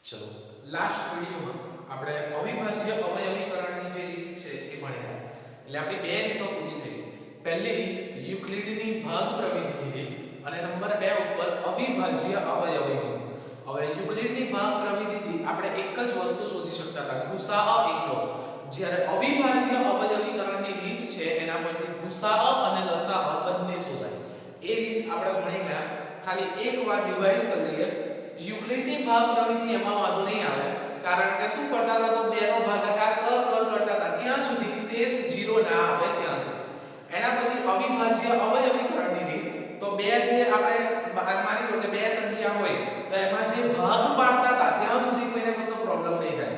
ચલો લાસ્ટ વિડિયોમાં આપણે અવિભાજ્ય અવયવીકરણની જે રીત છે એ ભણ્યા. એટલે આપણી બે રીતો પૂરી થઈ. પહેલી રીત યુક્લિડની ભાગ પ્રવિધિની રીત અને નંબર 2 ઉપર અવિભાજ્ય અવયવીકરણ. હવે યુક્લિડની ભાગ પ્રવિધિથી આપણે એક જ વસ્તુ શોધી શકતા હતા, ગુસાઅ એકલો. જ્યારે અવિભાજ્ય અવયવીકરણની રીત છે એના પરથી ગુસાઅ અને લસાઅ બંને શોધાય. એ રીત આપણે ભણી ગયા. ખાલી એકવાર રિવાઇઝ કરી લઈએ. યુક્લિડની ભાગ પ્રવિધિ એમાં વાંધો નહીં આવે, કારણ કે શું કરતા હતા તો બે નો ભાગાકાર કર કરતા હતા ક્યાં સુધી શેષ 0 ના આવે ત્યાં સુધી. એના પછી અવિભાજ્ય અવયવીકરણની રીત તો બે જે આપણે માની લો કે બે સંખ્યા હોય તો એમાં જે ભાગ પાડતા હતા ત્યાં સુધી કોઈને કશો પ્રોબ્લેમ નહીં થાય.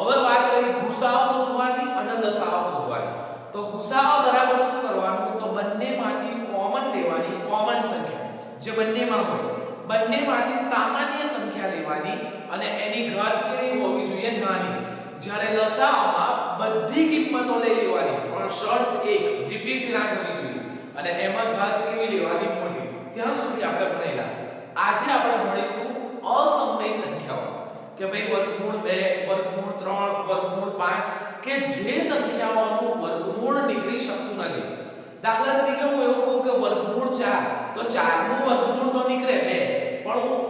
હવે વાત રહી ગુસાઅ શોધવાની અને લસાઅ શોધવાની. તો ગુસાઅ બરાબર શું કરવાનું તો બંનેમાંથી કોમન લેવાની, કોમન સંખ્યા જે બંનેમાં હોય બંનેમાંથી સામાન્ય સંખ્યા લેવાની અને એની ઘાત કેવી હોવી જોઈએ, નાની. જ્યારે લસાઅમાં બધી કિંમતો લઈ લેવાની, પણ શરત એક રિપીટ ના કરવી જોઈએ અને એમાં ઘાત કેવી લેવાની, મોટી. ત્યાં સુધી આપણે ભણેલા. આજે આપણે ભણીશું અસમય સંખ્યાઓ કે ભાઈ વર્ગમૂળ 2 વર્ગમૂળ 3 વર્ગમૂળ 5 કે જે સંખ્યાઓનું વર્ગમૂળ નીકળી શકતું નથી. દાખલા તરીકે હું એવું કહું કે વર્ગમૂળ 4 તો 4 નું વર્ગમૂળ તો નીકળે 2, પણ હું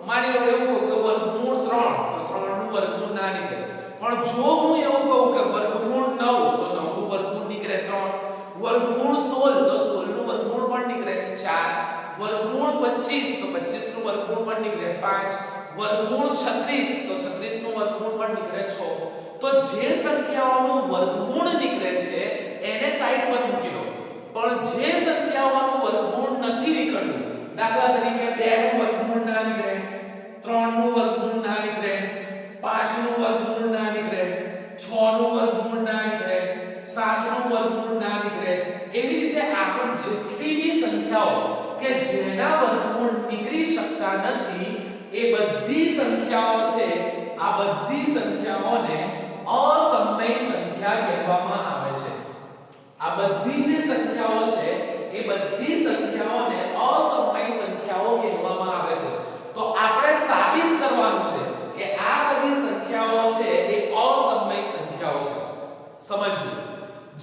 માની લો એવું કહું કે વર્ગમૂળ 3 તો 3 નું વર્ગમૂળ ના નીકળે. પણ જો હું એવું કહું કે વર્ગમૂળ 9 તો 9 નું વર્ગમૂળ નીકળે 3, વર્ગમૂળ 16 તો 16 નું વર્ગમૂળ પણ નીકળે 4, વર્ગમૂળ 25 તો 25 નું વર્ગમૂળ પણ નીકળે 5, વર્ગમૂળ 36 તો 36 નું વર્ગમૂળ પણ નીકળે 6. તો જે સંખ્યાઓનું વર્ગમૂળ નીકળે છે એને સાઈડ પર મૂકી દો. પણ જે સંખ્યાઓનું વર્ગમૂળ નથી નીકળતું, દાખલા તરીકે 2 નું વર્ગમૂળ ના નીકળે, 3 નું વર્ગમૂળ ના નીકળે, 5 નું વર્ગમૂળ ના નીકળે, 6 નું વર્ગમૂળ ના નીકળે, 7 નું વર્ગમૂળ ના નીકળે, એવી રીતે આગળ જેટલી બી સંખ્યાઓ કે જેના વર્ગમૂળ નીકળી શકતા નથી એ બધી સંખ્યાઓ છે, આ બધી સંખ્યાઓને અસમય સંખ્યા કહેવામાં આવે છે. આ બધી જે સંખ્યાઓ છે એ બધી સંખ્યાઓને અસમય સંખ્યાઓ કહેવામાં આવે છે. તો આપણે સાબિત કરવાનું છે કે આ બધી સંખ્યાઓ છે એ અસમય સંખ્યાઓ છે. સમજો,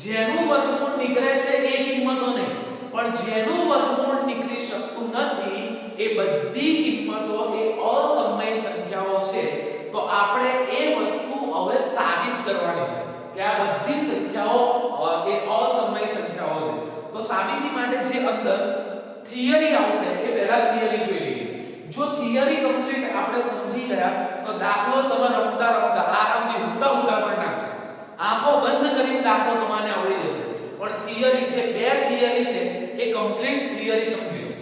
જેનું વર્ગમૂળ નીકળે છે એ કિંમતો નહીં, પણ જેનું વર્ગમૂળ નીકળી શકતું નથી એ બધી કિંમતો એ અસમય સંખ્યાઓ છે. તો આપણે એ વસ્તુ હવે સાબિત કરવાની છે કે આ બધી સંખ્યાઓ એ અસમય સંખ્યાઓ છે. તો સાબિતી માટે જે અંદર થિયરી આવશે એ પહેલા થિયરી જોઈ લઈએ. જો થિયરી કમ્પ્લીટ આપણે સમજી ગયા તો દાખલો તમે રમતા રમતા આરામથી હુતા હુતા પણ નાખશો. આંખો બંધ કરીને દાખલો તમને આવડી જશે. પણ થિયરી છે, બે થિયરી છે, એ કમ્પ્લીટ થિયરી સમજી લો.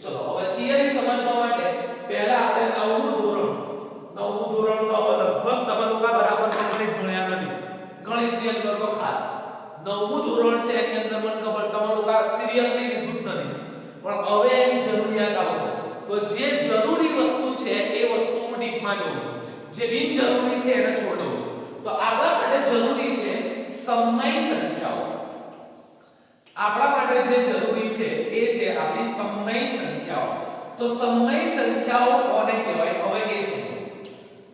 ચલો હવે થિયરી સમજવા માટે પહેલા આપણે નવમું ધોરણ તો લગભગ તમે લોકો બરાબર કમ્પ્લીટ ભણ્યા નથી. ગણિતની અંદર તો ખાસ નવમું ધોરણ છે એની અંદર મને ખબર તમે લોકો સિરિયસલી લીધું જ નથી, પણ હવે એની જરૂરિયાત આવશે. તો જે જરૂરી વસ્તુ છે એ વસ્તુ હું ડીપમાં જઉં, જે બિનજરૂરી છે એને છોડ દઉં. તો આપણા માટે જરૂરી છે સમય સંખ્યાઓ. આપણા માટે જે જરૂરી છે એ છે આપણી સમય સંખ્યાઓ. તો સમય સંખ્યાઓ કોને કહેવાય હવે એ છે.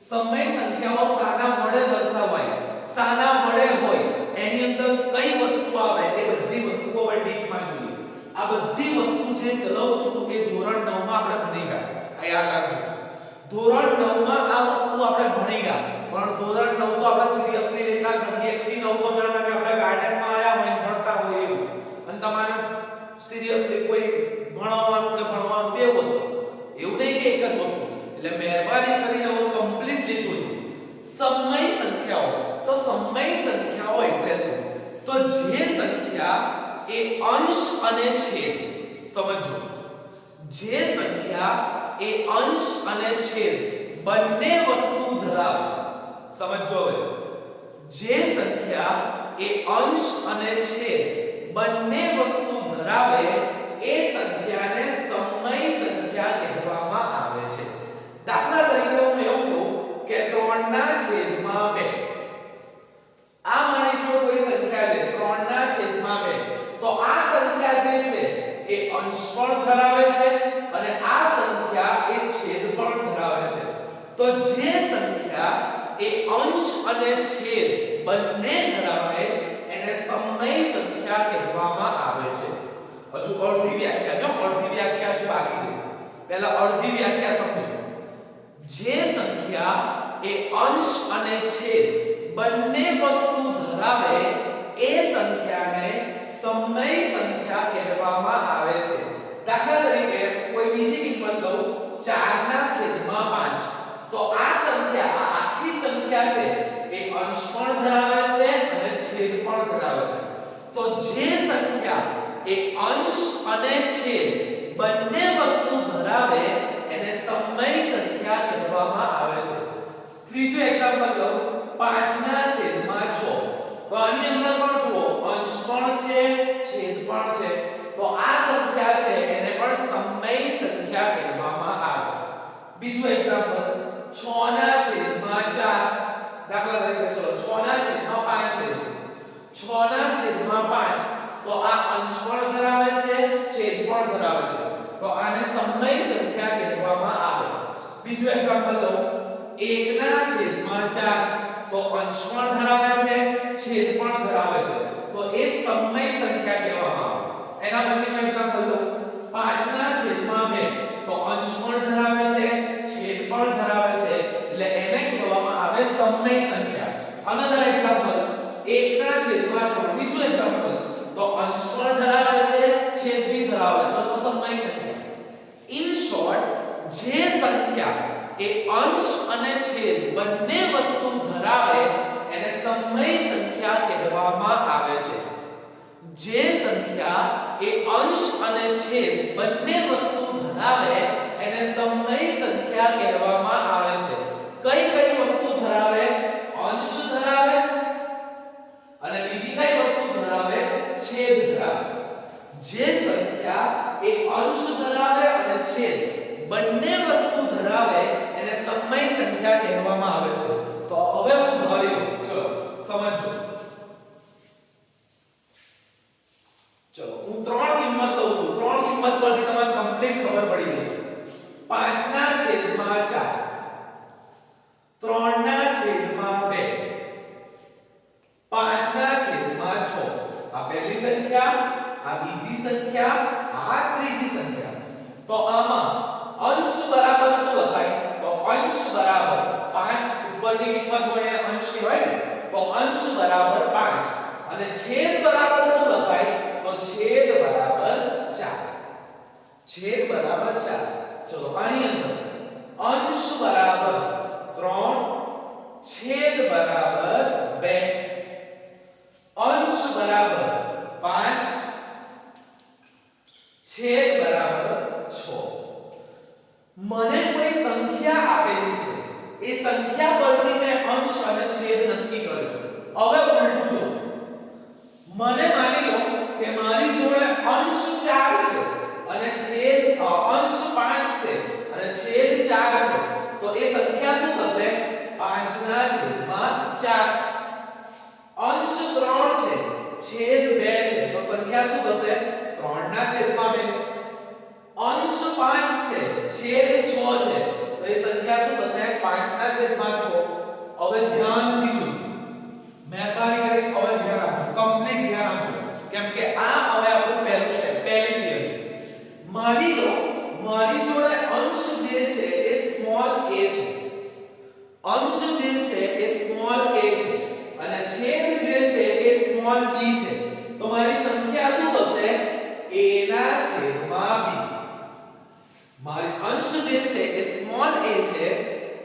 સમય સંખ્યાઓ સાના વડે દર્શાવાય, સાના વડે હોય, એની અંદર કઈ વસ્તુ આવે એ બધી વસ્તુઓ હવે ડીપમાં જોઈએ. આ બધી વસ્તુ જે ચલાવું છું એ ધોરણ 9 માં આપણે ભણી ગયા. આ યાદ રાખજો, ધોરણ 9 માં આ વસ્તુ આપણે ભણી ગયા. પણ ધોરણ 9 તો આપણે સિરિયસલી લેતા નથી. 1 થી 9 તો જાણો કે આપણે ગાર્ડનમાં આયા હોય ભણતા હોય એવું, અને તમારે સિરિયસલી કોઈ ભણાવવાનું કે ભણવાનું બે વસ્તુ, એવું નહીં કે એક જ વસ્તુ. એટલે મહેરબાની કરીને હું કમ્પ્લીટલી જોઈ સમય સંખ્યાઓ. તો સમય સંખ્યાઓ એટલે શું? તો જે સંખ્યા એ અંશ અને છેદ, સમજો, જે સંખ્યા એ અંશ અને છેદ બંને વસ્તુ ધરાવે. સમજો, હવે જે સંખ્યા એ અંશ અને છેદ બંને વસ્તુ ધરાવે એ સંખ્યાને સમય સંખ્યા કહેવામાં આવે છે. દાખલા તરીકે હું એવું કહું કે 3/2. આ મારી જો કોઈ સંખ્યા છે 3/2, તો આ સંખ્યા જે છે એ અંશ પણ ધરાવે છે અને આ સંખ્યા એ છેદ પણ ધરાવે છે. તો જે સંખ્યા એ અંશ અને છેદ બંને ધરાવે એને સમય સંખ્યા કહેવામાં આવે છે. હજુ અડધી વ્યાખ્યા જો અડધી વ્યાખ્યા જો બાકી છે. પહેલા અડધી વ્યાખ્યા સમજો. જે સંખ્યા એ અંશ અને છેદ બંને વસ્તુ ધરાવે એ સંખ્યાને સમય સંખ્યા કહેવામાં આવે છે. દાખલા તરીકે કોઈ બીજી કિંમત લઉં 4 ના છેદમાં 5. તો આ સંખ્યા આ આખી સંખ્યા છે એ અંશ પણ ધરાવે છે અને છેદ પણ ધરાવે છે. તો જે સંખ્યા એ અંશ અને છેદ બંને વસ્તુ ધરાવે એને સમય સંખ્યા કહેવામાં આવે છે. ત્રીજું એક્ઝામ્પલ લો 5 ના છેદમાં 6. તો આની અંદર પણ જુઓ અંશ પણ છે છેદ પણ છે. તો આ સંખ્યા છે એને પણ સમય સંખ્યા કહેવામાં આવે. બીજું એક્ઝામ્પલ 6 ના છેદમાં 4. દાખલા તરીકે ચલો 6 ના છેદમાં 5 લઈએ. 6 ના છેદમાં 5. તો આ અંશ પણ ધરાવે છે છેદ પણ ધરાવે છે. તો આને સમય સંખ્યા કહેવામાં આવે. બીજું એક્ઝામ્પલ લો 1 ના છેદમાં 4. તો અંશ પણ ધરાવે છે છેદ પણ ધરાવે છે. તો એ સમય સંખ્યા કહેવામાં આવે. એના પછીનું એક્ઝામ્પલ લો 5 ના છેદમાં 2. તો અંશ પણ ધરાવે છે છેદ પણ ધરાવે છે એટલે એને કહેવામાં આવે સમય સંખ્યા. અનધર એક્ઝામ્પલ 1 ના છેદમાં 3. બીજું એક્ઝામ્પલ તો અંશ પણ ધરાવે છે છેદ भी ધરાવે છે તો સમય સંખ્યા. ઇન શોર્ટ જે સંખ્યા એ અંશ અને છેદ બંને વસ્તુ ધરાવે એને સમય સંખ્યા કહેવામાં આવે છે. જે સંખ્યા એ અંશ અને છેદ બંને વસ્તુ ધરાવે એને સમય સંખ્યા કહેવામાં આવે છે. કઈ કઈ વસ્તુ ધરાવે? અંશ ધરાવે અને બીજી કઈ વસ્તુ ધરાવે? છેદ ધરાવે. જે સંખ્યા એ અંશ ધરાવે અને છેદ બંને વસ્તુ ધરાવે એને સમય સંખ્યા કહેવામાં આવે છે. તો હવે હું ધારી લઉં. ચલો સમજો. ચલો હું ત્રણ કિંમત લઉં છું. ત્રણ કિંમત પરથી તમને કમ્પ્લીટ ખબર પડી જશે. 5 ના છેદમાં 4. 3 ના છેદમાં 2. 5 ના છેદમાં 6. આ પહેલી સંખ્યા, આ બીજી સંખ્યા, આ ત્રીજી સંખ્યા. તો આમાં અંશ બરાબર શું લખાય? તો અંશ બરાબર 5. ઉપરની કિંમત હોય એને અંશ કહેવાય ને. તો અંશ બરાબર 5 અને છેદ બરાબર શું લખાય? તો છેદ બરાબર 4. છેદ બરાબર 4. ચલો આની અંદર અંશ બરાબર 3, છેદ બરાબર 2, અંશ બરાબર 5, છેદ બરાબર 6. મને કોઈ સંખ્યા આપેલી છે. એ સંખ્યા પરથી મેં અંશ અને છેદ નક્કી કર્યો. હવે ઉલટું જો. મને માની લો કે મારી જોડે અંશ 4 છે અને છેદ અંશ 5 છે અને છેદ 4 છે. તો એ સંખ્યા શું થશે? 5 ના છેદમાં 4. અંશ 3 છે છેદ 2 છે તો સંખ્યા શું થશે? 3 ના છેદમાં 2. અંશ 5 છે છેદ 6 છે તો એ સંખ્યા શું થશે? 5 ના છેદમાં 6. હવે ધ્યાનથી જો. મેં તારી કરી હવે ધ્યાન આપજો. કમ્પ્લીટ ધ્યાન આપજો. કેમ કે આ હવે આપણું પહેલું સ્ટેપ, પહેલી થિયરી. માની લો મારી જોડે અંશ જે છે એ સ્મોલ a છે. અંશ જે છે એ સ્મોલ a છે અને છેદ જે છે એ સ્મોલ b છે. તો મારી સંખ્યા શું થશે? a ના છેદમાં b. મારી અંશ જે છે એ સ્મોલ a છે,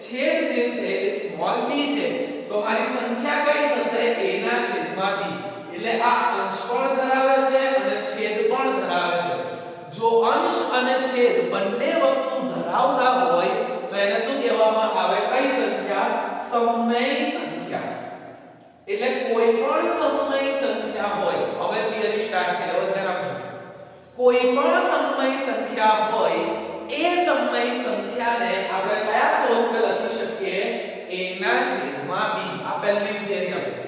છેદ જે છે એ સ્મોલ b છે. તો મારી સંખ્યા કઈ થશે? a ના છેદમાં b. એટલે આ અંશ પણ ધરાવે છે અને છેદ પણ ધરાવે છે. જો અંશ અને છેદ બંને વસ્તુ ધરાવતા હોય તો એને શું કહેવામાં આવે? કઈ સંખ્યા? સમય સંખ્યા. એટલે કોઈ પણ સમય સંખ્યા હોય. હવે થિયરી સ્ટાર્ટ થઈ. હવે ધ્યાન આપજો. કોઈ પણ સમય સંખ્યા હોય એ સમય સંખ્યાને આપણે કયા સ્વરૂપે લખી શકીએ? a ના છેદમાં b. આ પહેલી થિયરી આપણી.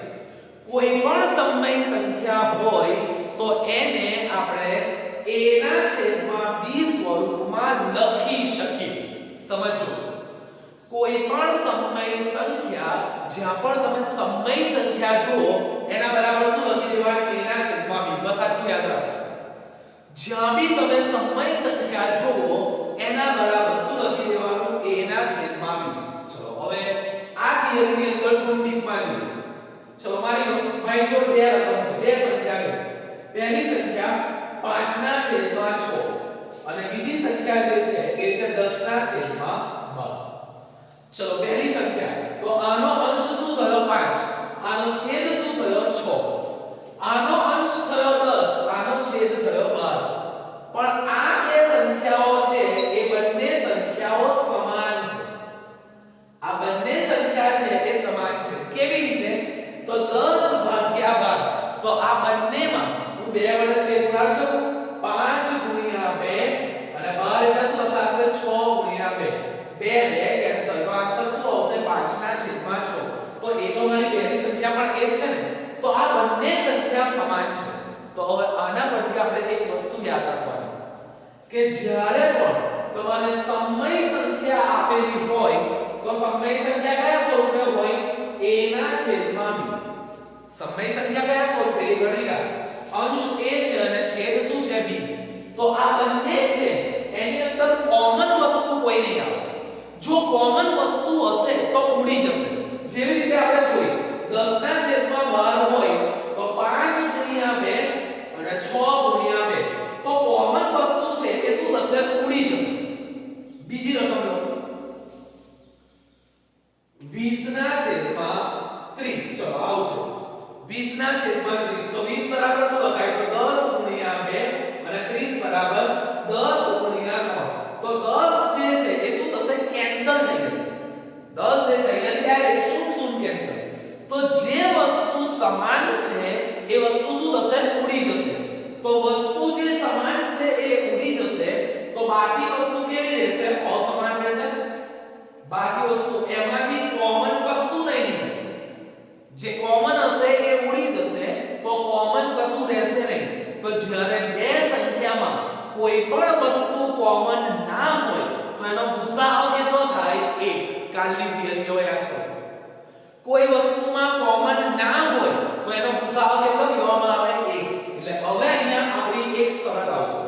કોઈ પણ સમય સંખ્યા હોય તો એને આપણે a ના છેદમાં b સ્વરૂપમાં લખી શકીએ. સમજો. કોઈ પણ સમય સંખ્યા જ્યાં પણ તમે સમય સંખ્યા જુઓ એના બરાબર શું લખી દેવાનું a ના છેદમાં b બસ આટલું યાદ રાખો જ્યાં બી તમે સમય સંખ્યા જુઓ એના બરાબર શું લખી દેવાનું a ના છેદમાં b ચલો હવે આ થિયરીની અંદર થોડું ડીપમાં જોઈએ ચલો મારી જોડે બે રકમ છે બે સંખ્યા છે પહેલી સંખ્યા 5 ના છેદમાં 6 અને બીજી સંખ્યા જે છે એ છે 10 ના છેદમાં 12 ચલો પહેલી સંખ્યા તો આનો અંશ શું થયો 5 આનો છેદ શું થયો 6 આનો અંશ થયો 10 આનો છેદ થયો 12 પણ આ બે સંખ્યાઓ છે એ બંને સંખ્યાઓ સમાન છે આ બંને સંખ્યા છે એ સમાન છે કેવી રીતે તો 10 ભાગ્યા 12 તો આ બંનેમાં હું 2 વડે છેદ ઉડાડી શકું 5 ગુણ્યા 2 અને 12 એટલે શું થશે 6 ગુણ્યા 2 2 કેન્સલ તો આન્સર શું આવશે 5 ના છેદમાં 6 તો એ તો મારી પહેલી સંખ્યા પણ એ છે ને તો આ બંને સંખ્યા સમાન છે તો હવે આના પરથી આપણે એક વસ્તુ યાદ રાખવાની કે જ્યારે પણ તમારે સમય સંખ્યા આપેલી હોય તો સમય સંખ્યા કયા સ્વરૂપે હોય a ના છેદમાં b સમય સંખ્યા કયા સ્વરૂપે એ ગણી લો અંશ a છે અને છેદ શું છે b તો આ બંને છે એની અંદર કોમન વસ્તુ કોઈ નહીં આવે જો કોમન વસ્તુ હશે તો ઉડી જશે જેવી રીતે આપણે જોઈ 10 ના છેદમાં 12 હોય તો 5 ગુણ્યા 2 અને 6 ગુણ્યા 2 તો કોમન વસ્તુ છે એ શું થશે ઉડી જશે બીજી રકમ લો 20 ના છેદમાં 30 ચલો આવજો 20 ના છેદમાં 30 તો 20 બરાબર શું લખાય તો 10 ગુણ્યા 2 અને 30 બરાબર 10 ગુણ્યા 3 તો 10 જે છે એ શું થશે કેન્સલ થઈ જશે 10 જે છે અહીંયા ડાયરેક્ટ શું કેન્સલ તો જે વસ્તુ સમાન છે એ વસ્તુ શું થશે ઉડી જશે તો વસ્તુ જે સમાન છે એ ઉડી જશે તો બાકી વસ્તુ કેવી રહેશે અસમાન રહેશે બાકી વસ્તુ એમાંથી કોમન કશું નહીં જે કોમન હશે એ ઉડી જશે તો કોમન કશું રહેશે નહીં તો જ્યારે બે સંખ્યામાં કોઈ પણ વસ્તુ કોમન ના હોય તો એનો ગુસાઅ કેટલો થાય 1 કાલની થિયરીઓ યાદ કરો કોઈ વસ્તુમાં કોમન ના હોય તો એનો ગુસાઅ કેટલો કહેવામાં આવે 1 એટલે હવે અહીંયા આપણી એક શરત આવશે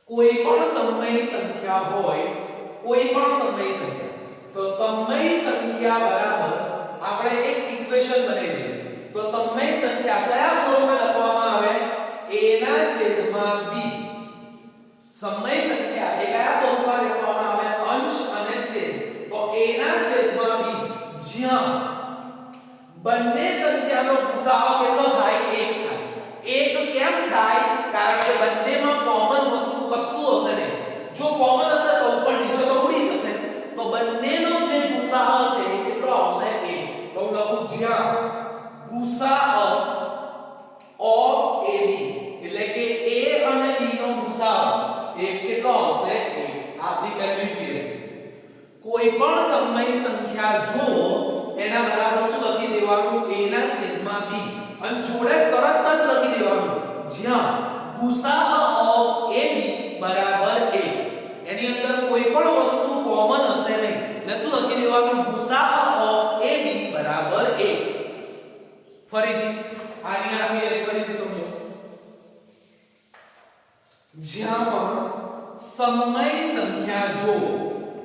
કોઈ પણ સમય સંખ્યા હોય કોઈ પણ સમય સંખ્યા તો સમય સંખ્યા બરાબર આપણે એક ઇક્વેશન બનાવી દઈએ તો સમય સંખ્યા કયા સ્વરૂપે લખવામાં આવે a ના છેદમાં b સમય સંખ્યા એ કયા સ્વરૂપમાં લખવામાં આવે અંશ અને છેદ તો a ના છેદમાં b જ્યાં બંને સંખ્યાનો ગુસાઅ કેટલો થાય 1 થાય 1 કેમ થાય કારણ કે બંનેમાં કોમન વસ્તુ કશું હશે નહીં જો કોમન હશે તો ઉપર નીચે તો ઉડી જશે તો બંનેનો જે ગુસાઅ છે એ કેટલો આવશે 1 તો હું લખું જ્યાં ગુસાઅ ઓફ AB એટલે કે A અને B નો ગુસાઅ એ કેટલો આવશે 1 આપની પહેલી થિયરી કોઈ પણ સમય સંખ્યા જો એના બરાબર શું લખી દેવાનું a ના છેદમાં b અને જોડે તરત જ લખી દેવાનું જ્યાં ગુસાઅ ઓફ ab બરાબર 1 એની અંદર કોઈ પણ વસ્તુ કોમન હશે નહીં એટલે શું લખી દેવાનું ગુસાઅ ઓફ ab બરાબર 1 ફરીથી આની આ થિયરી ફરીથી સમજો જ્યાં સમય સંખ્યા જો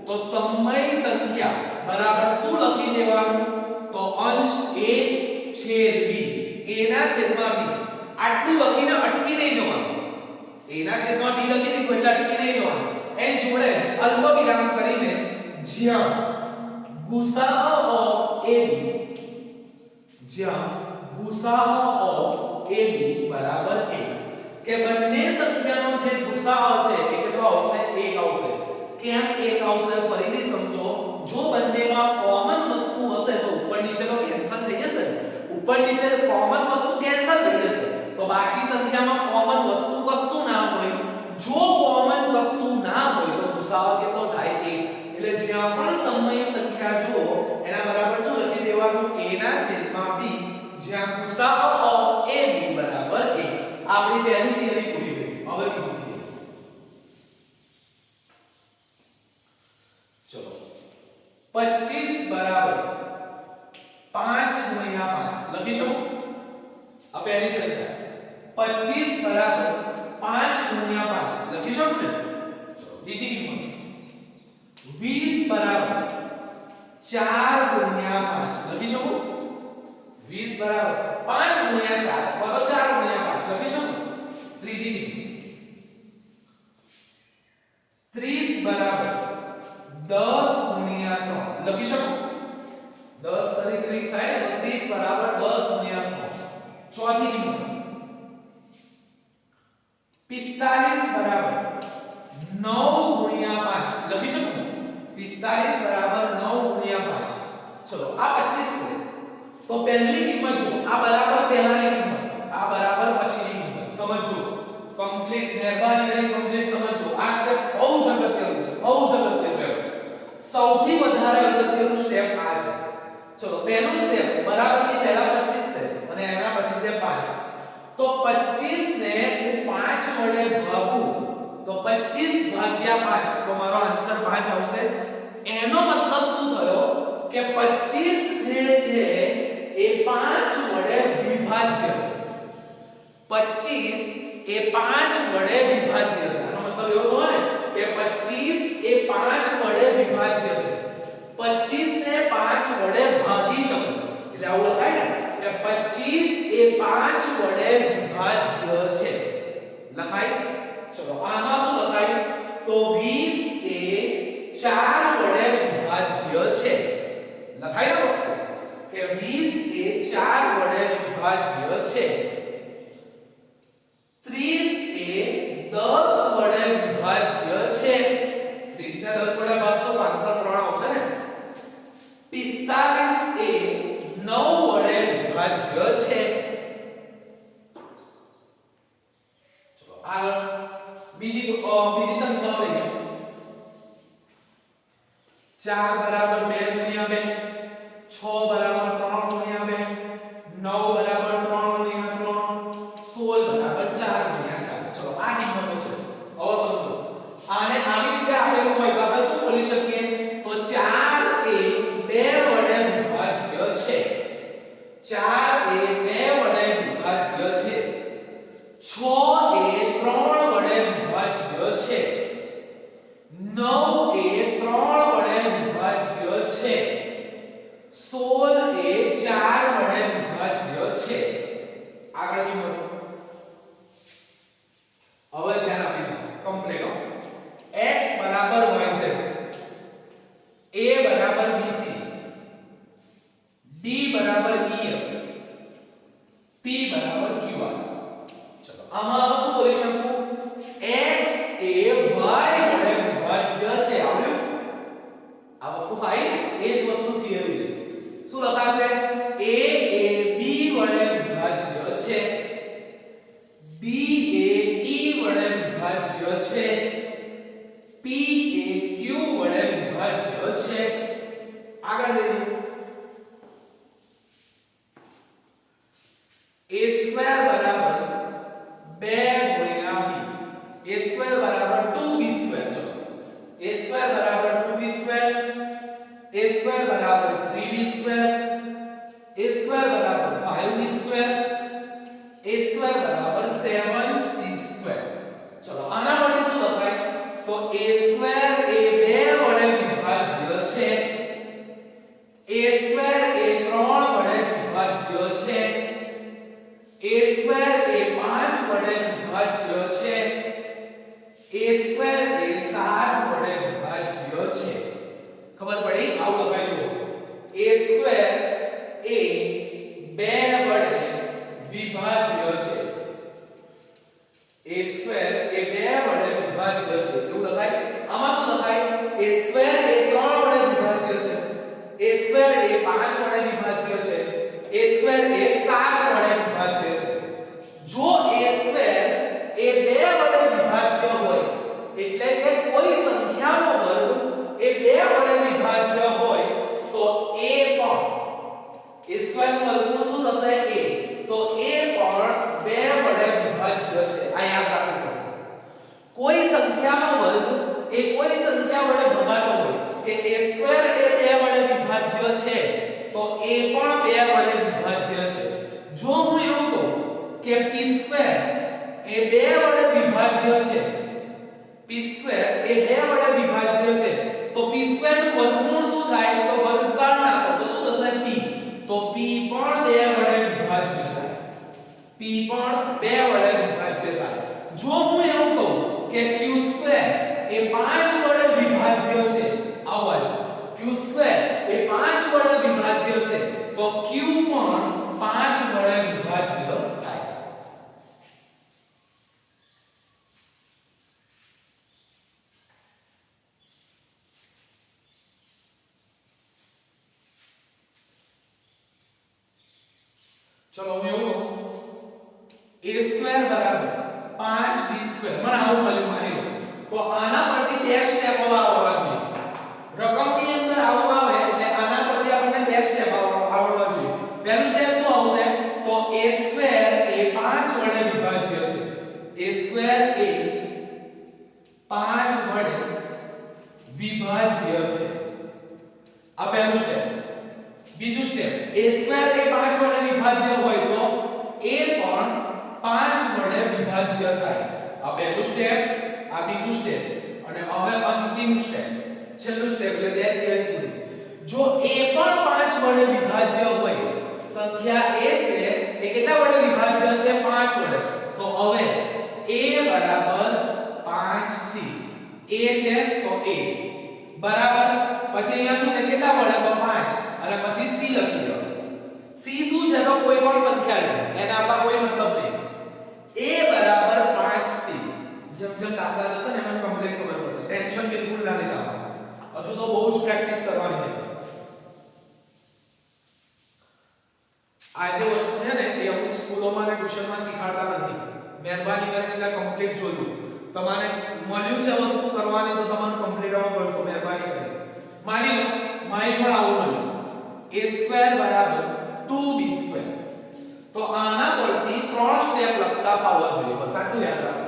તો સમય સંખ્યા બરાબર શું લખી દેવાનું તો અંશ a છેદ b a ના છેદમાં b આટલું લખીને અટકી નહીં જવાનું a ના છેદમાં b લખી દીધું એટલે અટકી નહીં જવાનું એન જોડે જ અલ્પ વિરામ કરીને જ્યાં ગુસાઅ ઓફ ab જ્યાં ગુસાઅ ઓફ ab બરાબર 1 કે બંને સંખ્યાનો જે ગુસાઅ છે એ કેટલો આવશે 1 આવશે કેમ 1 આવશે ફરીથી સમજો જો બંનેમાં કોમન વસ્તુ હશે તો ઉપર નીચે તો કેન્સલ થઈ જશે ઉપર નીચે કોમન વસ્તુ કેન્સલ થઈ જશે તો બાકી સંખ્યામાં કોમન વસ્તુ કશું ના હોય જો કોમન કશું ના હોય તો ગુસાઅ કેટલો થાય 1 એટલે જ્યાં પણ સમય સંખ્યા જો એના બરાબર શું લખી દેવાનું a ના છેદમાં b જ્યાં ગુસાઅ ઓફ ab બરાબર 1 આપણી પહેલી થિયરી પૂરી થઈ હવે બીજી 25 બરાબર 5 ગુણ્યા 5 લખી શકો આ પહેલી સંખ્યા 25 બરાબર 5 ગુણ્યા 5 લખી શકો ને બીજી કિંમત 20 બરાબર 4 ગુણ્યા 5 લખી શકો 20 બરાબર 5 ગુણ્યા 4 અથવા તો 4 ગુણ્યા 5 લખી શકો ત્રીજી કિંમત 30 બરાબર 10 ગુણ્યા 3 લખી શકો 10 તરી 30 થાય ને તો 30 બરાબર 10 ગુણ્યા 3 ચોથી કિંમત 45 બરાબર 9 ગુણ્યા 5 લખી શકો 45 બરાબર 9 ગુણ્યા 5 ચલો આ 25 છે તો પહેલી કિંમત જો આ બરાબર પહેલાની કિંમત આ બરાબર પછીની કિંમત સમજો કમ્પ્લીટ મહેરબાની કરી કમ્પ્લીટ સમજો આ સ્ટેપ બહુ જ અગત્યનું છે બહુ જ અગત્યનું છે સૌથી વધારે અગત્યનું સ્ટેપ આ છે ચલો પહેલું સ્ટેપ બરાબરની પહેલા 25 છે અને એના પછી તે 5 તો 25 ને હું 5 વડે ભાગું તો 25 ભાગ્યા 5 તો મારો આન્સર 5 આવશે એનો મતલબ શું થયો કે 25 જે છે એ 5 વડે વિભાજ્ય છે 25 એ 5 વડે વિભાજ્ય છે આનો મતલબ એવો થયો ને કે 25 એ 5 વડે વિભાજ્ય છે 25 ને 5 વડે ભાગી શકો એટલે આવું લખાય ને કે 25 એ 5 વડે વિભાજ્ય છે લખાય ચલો આમાં શું લખાય તો 20 એ 4 વડે વિભાજ્ય છે લખાય ને વસ્તુ કે 20 એ 4 વડે વિભાજ્ય છે 30 એ 10 વડે વિભાજ્ય છે 30 ને 10 વડે ભાગશો તો આન્સર 3 આવશે ને 45 એ 9 વડે વિભાજ્ય છે ચલો આગળ બીજી સંખ્યા લઈએ 4 બરાબર 2 ગુણ્યા 2 6 બરાબર 3 ગુણ્યા 2 9 બરાબર 3 ગુણ્યા 3 16 બરાબર 4 ગુણ્યા 4 ચલો આ કિંમતો છે હવે સમજો આને આવી રીતે આપેલું હોય તો આપણે શું બોલી શકીએ તો 4 એ 2 વડે વિભાજ્ય છે 4 એ 2 વડે વિભાજ્ય છે 6 એ 3 વડે વિભાજ્ય છે 9 એ 3 વડે વિભાજ્ય છે 16 એ 4 વડે વિભાજ્ય છે આગળ કિંમત હવે ધ્યાન આપીને કમ્પ્લીટ હો x બરાબર yz a બરાબર bc d બરાબર ef p બરાબર qr ચલો આમાં હવે શું બોલી શકું x એ y વડે વિભાજ્ય છે આવડ્યું આ વસ્તુ થાય ને એ જ વસ્તુ થિયરી છે શું લખાશે a એ b વડે વિભાજ્ય છે b એ e વડે વિભાજ્ય છે p એ q વડે વિભાજ્ય છે આગળ લઈએ a સ્ક્વેર બરાબર 2 ગુણ્યા b a સ્ક્વેર બરાબર 2b સ્ક્વેર ચલો a સ્ક્વેર બરાબર 2b સ્ક્વેર a સ્ક્વેર બરાબર 3b સ્ક્વેર a સ્ક્વેર બરાબર 5b સ્ક્વેર a સ્ક્વેર બરાબર 7c સ્ક્વેર ચલો આના માટે શું લખાય તો a સ્ક્વેર એ 2 વડે વિભાજ્ય છે a સ્ક્વેર એ 3 વડે વિભાજ્ય છે a સ્ક્વેર એ 5 વડે વિભાજ્ય છે a સ્ક્વેર એ 7 વડે વિભાજ્ય છે ખબર પડી આવું લખાય જો a સ્ક્વેર એ 2 વડે વિભાજ્ય છે a સ્ક્વેર એ 2 વડે વિભાજ્ય છે એવું લખાય આમાં શું લખાય a સ્ક્વેર એ 3 વડે વિભાજ્ય છે a સ્ક્વેર એ 5 વડે વિભાજ્ય છે a સ્ક્વેર એ 7 વડે વિભાજ્ય છે જો a સ્ક્વેર એ 2 વડે વિભાજ્ય હોય એટલે કે કોઈ સંખ્યાનો વર્ગ એ 2 વડે વિભાજ્ય હોય તો a પણ a સ્ક્વેર નો વર્ગમૂળ શું થશે a તો a પણ 2 વડે વિભાજ્ય છે આ યાદ રાખવું પડશે કોઈ સંખ્યાનો વર્ગ એ કોઈ સંખ્યા વડે ભગાતો હોય કે a સ્ક્વેર એ 2 વડે વિભાજ્ય છે તો એ પણ 2 વડે વિભાજ્ય છે. જો હું એવું કહું કે p2 એ 2 વડે વિભાજ્ય છે, p2 એ 2 વડે વિભાજ્ય છે, તો p2 નું વર્ગમૂળ શું થાય? તો વર્ગકાળ નાખો તો શું થશે? p. તો p પણ 2 વડે વિભાજ્ય થાય, p પણ 2 વડે વિભાજ્ય થાય. જો હું એવું કહું કે q2 એ 5 વડે વિભાજ્ય છે, આવો q2 એ 5 વડે વિભાજ્ય છે, તો q પણ 5 વડે વિભાજ્ય થાય. ચલો હું એવું કહું a² બરાબર 5b², મને આવું મળ્યું માની લો, તો આના પરથી 2 સ્ટેપ આવવા જોઈએ. રકમની અંદર આવું આવે એટલે આના પરથી આપણને 2 સ્ટેપ આવવા જોઈએ. પહેલું સ્ટેપ શું આવશે? તો a² એ 5 વડે વિભાજ્ય છે, a² એ 5 વડે વિભાજ્ય છે. આ પહેલું સ્ટેપ. બીજું સ્ટેપ, a² એ 5 વડે વિભાજ્ય હોય તો a પણ 5 વડે વિભાજ્ય થાય. આ પહેલું સ્ટેપ, આ બીજું સ્ટેપ અને હવે અંતિમ સ્ટેપ, છેલ્લું સ્ટેપ એટલે 2 થિયરી પૂરી. જો a પણ 5 વડે વિભાજ્ય હોય, સંખ્યા a છે એ કેટલા વડે વિભાજ્ય છે? 5 વડે. તો હવે a બરાબર 5c, a છે તો a બરાબર, પછી અહીંયા શું છે? કેટલા વડે? તો 5 અને પછી c લખી દો. c શું છે? તો કોઈ પણ સંખ્યા લે, એના આપણા કોઈ મતલબ નહીં. a બરાબર 5c. જેમ જેમ દાખલા થશે ને એમાં કમ્પ્લીટ ખબર પડશે. ટેન્શન બિલકુલ ના લેતા, હજુ તો બહુ જ પ્રેક્ટિસ કરવાની છે. આ જે વસ્તુ છે ને એ અમુક સ્કૂલોમાં અને ટ્યુશનમાં શીખવાડતા નથી. મહેરબાની કરીને કમ્પ્લીટ જોજો. તમારે મળ્યું છે વસ્તુ કરવાની તો તમારું કમ્પ્લીટ આવું કરજો મહેરબાની કરીને. માની લો મારી પણ આવું મળ્યું a² બરાબર 2b², તો આના પરથી 3 સ્ટેપ લખતા ફાવવા જોઈએ. બસ આટલું યાદ રાખો.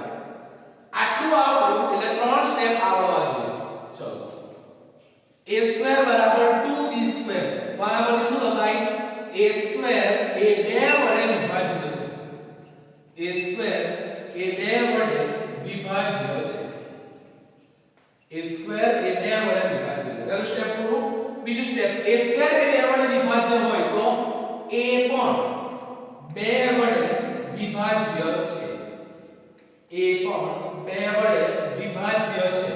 આટલું આવડ્યું એટલે 3 સ્ટેપ આવડવા જોઈએ. ચલો a² બરાબર 2b², તો આના પરથી શું લખાય? a² એ 2 વડે વિભાજ્ય છે, a² એ 2 વડે વિભાજ્ય છે, a² એ 2 વડે વિભાજ્ય છે. પહેલું સ્ટેપ પૂરું. બીજું સ્ટેપ, a² એ 2 વડે વિભાજ્ય હોય તો a પણ 2 વડે વિભાજ્ય છે, a પણ 2 વડે વિભાજ્ય છે,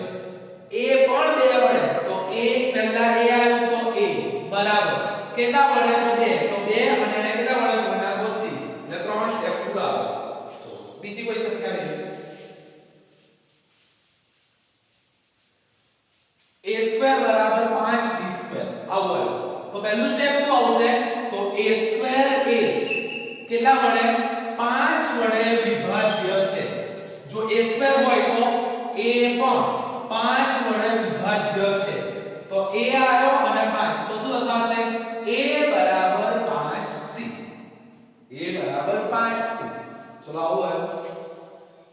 a પણ 2 વડે, તો a પહેલા a આવ્યું તો a બરાબર કેટલા વડે? તો 2, તો 2 અને એને કેટલા વડે ગુણ નાખો? c. એટલે 3 સ્ટેપ પૂરા. તો બીજી કોઈ સંખ્યા નહીં. a² બરાબર 5b², આવું. તો પહેલું સ્ટેપ શું આવશે? તો a² એ કેટલા વડે? 5 વડે વિભાજ્ય છે. જો a² હોય તો a પણ 5 વડે વિભાજ્ય છે, તો a આવ્યો અને 5, તો શું લખાશે? a બરાબર 5c, a બરાબર 5c. ચલો આવો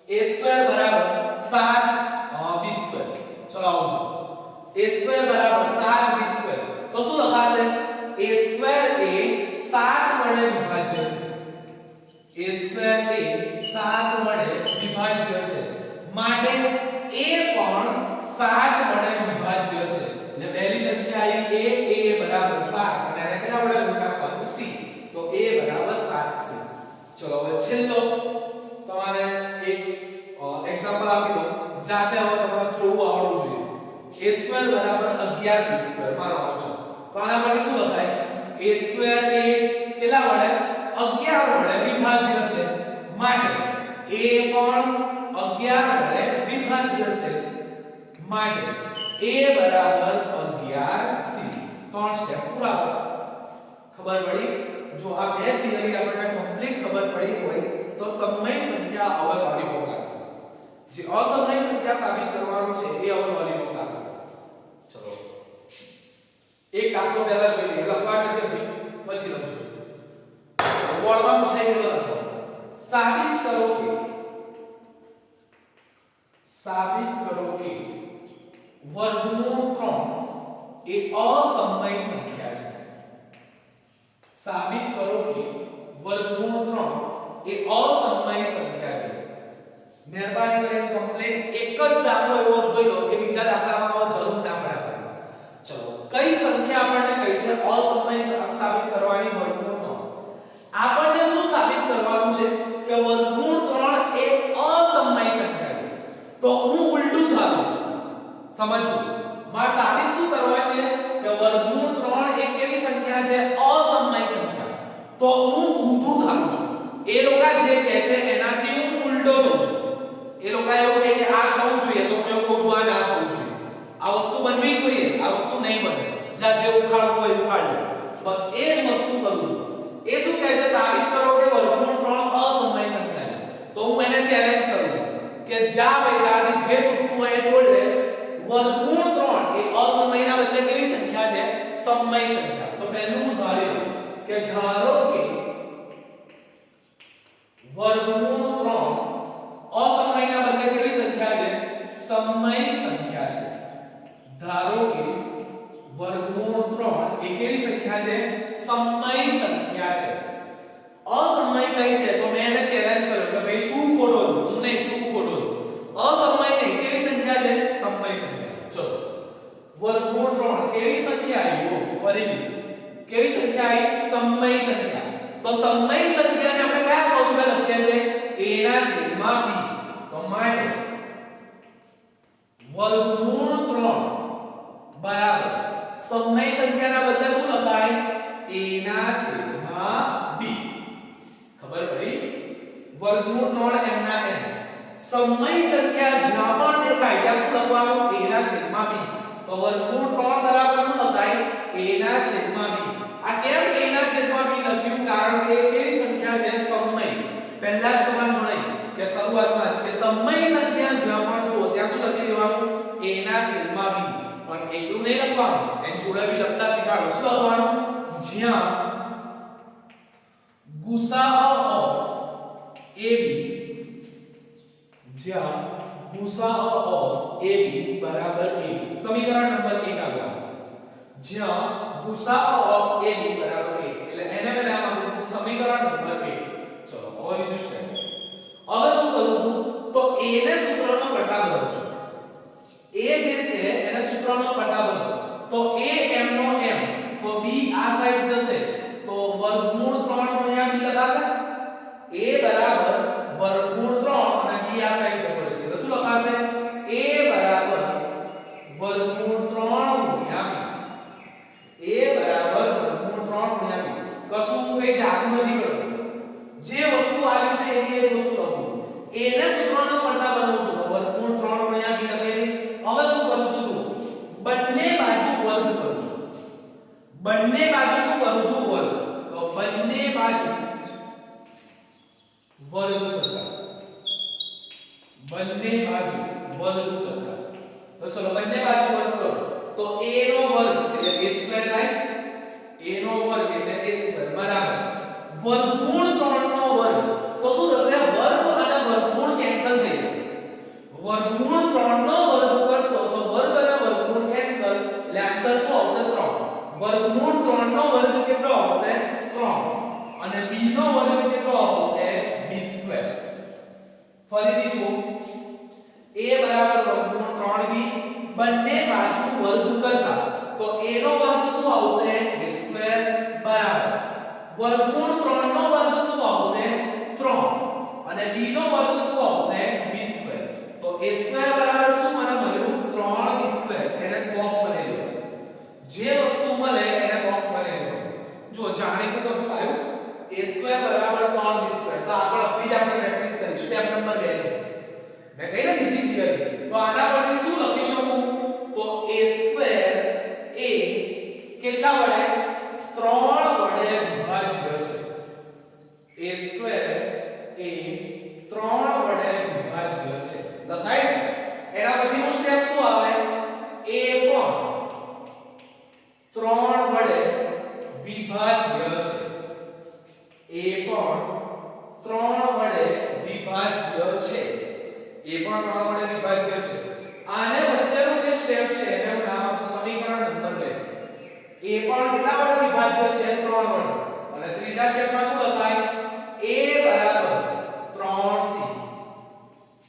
a² બરાબર 7b². ચલો આવો a² બરાબર 7b², તો શું લખાશે? a² એ 7 વડે વિભાજ્ય છે, a² એ 7 વડે વિભાજ્ય છે, માટે a પણ 7 વડે વિભાજ્ય છે. એટલે પહેલી સંખ્યા આવી a બરાબર 7 અને એને કેટલા વડે ગુણાકારનું c, તો a બરાબર 7c. ચલો હવે છેલ્લો તમારે એક એક્ઝામ્પલ આપી દો. જાતે હવે તમારે થોડું આવડવું જોઈએ. a² બરાબર 11b², મારો આવશે. તો આના માટે શું લખાય? a² એ કેટલા વડે? 11 વડે વિભાજ્ય છે, માટે a પણ 11 વડે વિભાજ્ય છે, માટે a બરાબર 11c. 3 સ્ટેપ પૂરા. ખબર પડી? જો આ બે થિયરી આપણને કમ્પ્લીટ ખબર પડી હોય તો સમય સંખ્યા હવે લોલીપોપ લાગશે. જે અસમય સંખ્યા સાબિત કરવાનું છે એ હવે લોલીપોપ લાગશે. ચલો એક દાખલો પહેલા જોઈએ. લખવા નથી પછી લખજો. બોર્ડમાં પૂછાય ગયેલો લખો. સાબિત કરો કે વર્ગમૂળ 3 એ અસમય સંખ્યા છે. સાબિત કરો કે વર્ગમૂળ 3 એ અસમય સંખ્યા છે. મહેરબાની કરીને કમ્પ્લીટ એક જ દાખલો એવો જોઈ લો કે બીજા દાખલામાં જરૂર ના પડે આપણને. ચલો કઈ સંખ્યા આપણને કઈ છે અસમય સાબિત કરવાની વર્ગમૂળ 3. આપણને શું સાબિત કરવાનું છે કે વર્ગમૂળ 3 એ અસમય સંખ્યા છે. તો હું ઉલટું ધારું છું. સમજો મારે સાબિત શું કરવાનું છે કે વર્ગમૂળ 3 એ કેવી સંખ્યા છે અસમય સંખ્યા. તો હું ઊંધું ધારું છું. એ લોકો જે કહે છે એનાથી હું ઉલટો જઉં છું. એ લોકો એવું કહે કે આ થવું જોઈએ તો હું એવું કહું છું આ ના થવું જોઈએ. આ વસ્તુ બનવી જોઈએ, આ વસ્તુ નહીં બને. જા જે ઉખાડવું હોય ઉખાડ લે. બસ એ જ વસ્તુ કરું છું. એ શું કહે છે સાબિત કરો કે વર્ગમૂળ 3 અસમય સંખ્યા છે. તો હું એને ચેલેન્જ કરું છું કે જા બેટા જે તૂટતું હોય એ તોડ લે. વર્ગમૂળ 3 એ અસમયના બદલે કેવી સંખ્યા છે સમય સંખ્યા. તો પહેલું હું ધારી લઉં કે ધારો કે વર્ગમૂળ 3 અસમયના બદલે કેવી સંખ્યા છે સમય સંખ્યા છે. ધારો કે વર્ગમૂળ 3 એ કેવી સંખ્યા છે સમય સંખ્યા છે. અસમય કઈ છે તો મેં એને ચેલેન્જ કર્યો કે ભાઈ તું ખોટો છો, હું નહીં તું ખોટો છો. અસમય નહીં કેવી સંખ્યા છે સમય સંખ્યા. ચલો વર્ગમૂળ 3 કેવી સંખ્યા આવી ફરીથી કેવી સંખ્યા આવી સમય સંખ્યા. તો સમય સંખ્યાને આપણે કયા સ્વરૂપે લખીએ છીએ a ના છેદમાં b. તો માટે વર્ગમૂળ 3 બરાબર સમય સંખ્યાના બદલે શું લખાય a ના છેદમાં b. ખબર પડી? વર્ગમૂળ 3 m ના m. સમય સંખ્યા જ્યાં પણ દેખાય ત્યાં શું લખવાનું a ના છેદમાં b. તો વર્ગમૂળ 3 બરાબર શું લખાય a ના છેદમાં b. આ કેમ a ના છેદમાં b લખ્યું કારણ કે કેવી સંખ્યા છે સમય. પહેલા જ તમને મળે કે શરૂઆતમાં જ કે સમય સંખ્યા જ્યાં પણ જુઓ ત્યાં શું લખી દેવાનું a ના છેદમાં b. પણ એટલું નહીં લખવાનું, એની જોડે બી લખતા શીખવાનું. શું લખવાનું જ્યાં ગુસાઅ ઓફ ab જ્યાં ગુસાઅ ઓફ ab બરાબર a. સમીકરણ નંબર 1 આવ્યું. જ્યાં ગુસાઅ ઓફ ab બરાબર a એટલે એને મેં નામ આપ્યું સમીકરણ નંબર 1. ચલો હવે બીજું સ્ટેપ. હવે શું કરું છું તો a ને સૂત્રનો પટ્ટા બનાવું છું. a જે છે એને સૂત્રનો પટ્ટા બનાવો. તો a m નો m તો b આ સાઈડ જશે તો વર્ગમૂળ 3 ગુણ્યા b લખાશે. a બરાબર વર્ગમૂળ 3 અને b આ સાઈડ જતો રહેશે તો શું લખાશે a બરાબર વર્ગમૂળ 3 ગુણ્યા b. a બરાબર વર્ગમૂળ 3 ગુણ્યા b. કશું કઈ જાદુ નથી કરતો. જે વસ્તુ આવી છે એ જ વસ્તુ લખું. a ને સૂત્રનો પટ્ટા બનાવું છું તો વર્ગમૂળ 3 ગુણ્યા b લખાઈ. હવે શું કરું છું તો બંને બાજુ વર્ગ કરું છું. બંને બાજુ શું કરું છું વર્ગ. તો બંને બાજુ વર્ગ કરતા. બંને બાજુ વર્ગ કરતા. તો ચલો બંને બાજુ વર્ગ કરો તો a નો વર્ગ એટલે a સ્ક્વેર થાય. a નો વર્ગ એટલે a સ્ક્વેર બરાબર વર્ગમૂળ 3 નો વર્ગ. તો શું થશે વર્ગ અને વર્ગમૂળ કેન્સલ થઈ જશે. વર્ગમૂળ 3 નો વર્ગ કરશો તો વર્ગ અને વર્ગમૂળ કેન્સલ એટલે આન્સર શું આવશે 3. વર્ગમૂળ 3 નો વર્ગ કેટલો આવશે 3 અને b નો વર્ગ કેટલો આવશે b². ફરીથી જુઓ a બરાબર વર્ગમૂળ 3b બંને બાજુ વર્ગ કરતા તો a નો વર્ગ શું આવશે a² બરાબર વર્ગમૂળ 3 નો વર્ગ શું આવશે 3 અને b નો વર્ગ શું આવશે b². તો a² બરાબર શું મને મળ્યું 3b². એને બોક્સ બનાવી દો. જે વસ્તુ મળે એને બોક્સ બનાવી દો. જો જાણીતું કશું આવ્યું a² બરાબર 3b². તો આગળ અપડી જ આપણે પ્રેક્ટિસ કરીશું. સ્ટેપ નંબર 2 મેં કહી ને બીજી થિયરી. તો આના પરથી શું લખી શકું તો a² એ કેટલા વડે 3 વડે વિભાજ્ય છે. a² એ 3 વડે વિભાજ્ય છે. લખાય ને? એના પછીનું સ્ટેપ શું આવે a પણ 3 વડે વિભાજ્ય છે. a પણ 3 વડે વિભાજ્ય છે. a પણ 3 વડે વિભાજ્ય છે. આને વચ્ચેનું જે સ્ટેપ છે એને હું નામ આપું સમીકરણ નંબર 2. a પણ કેટલા વડે વિભાજ્ય છે 3 વડે અને ત્રીજા સ્ટેપમાં શું લખાય a બરાબર 3c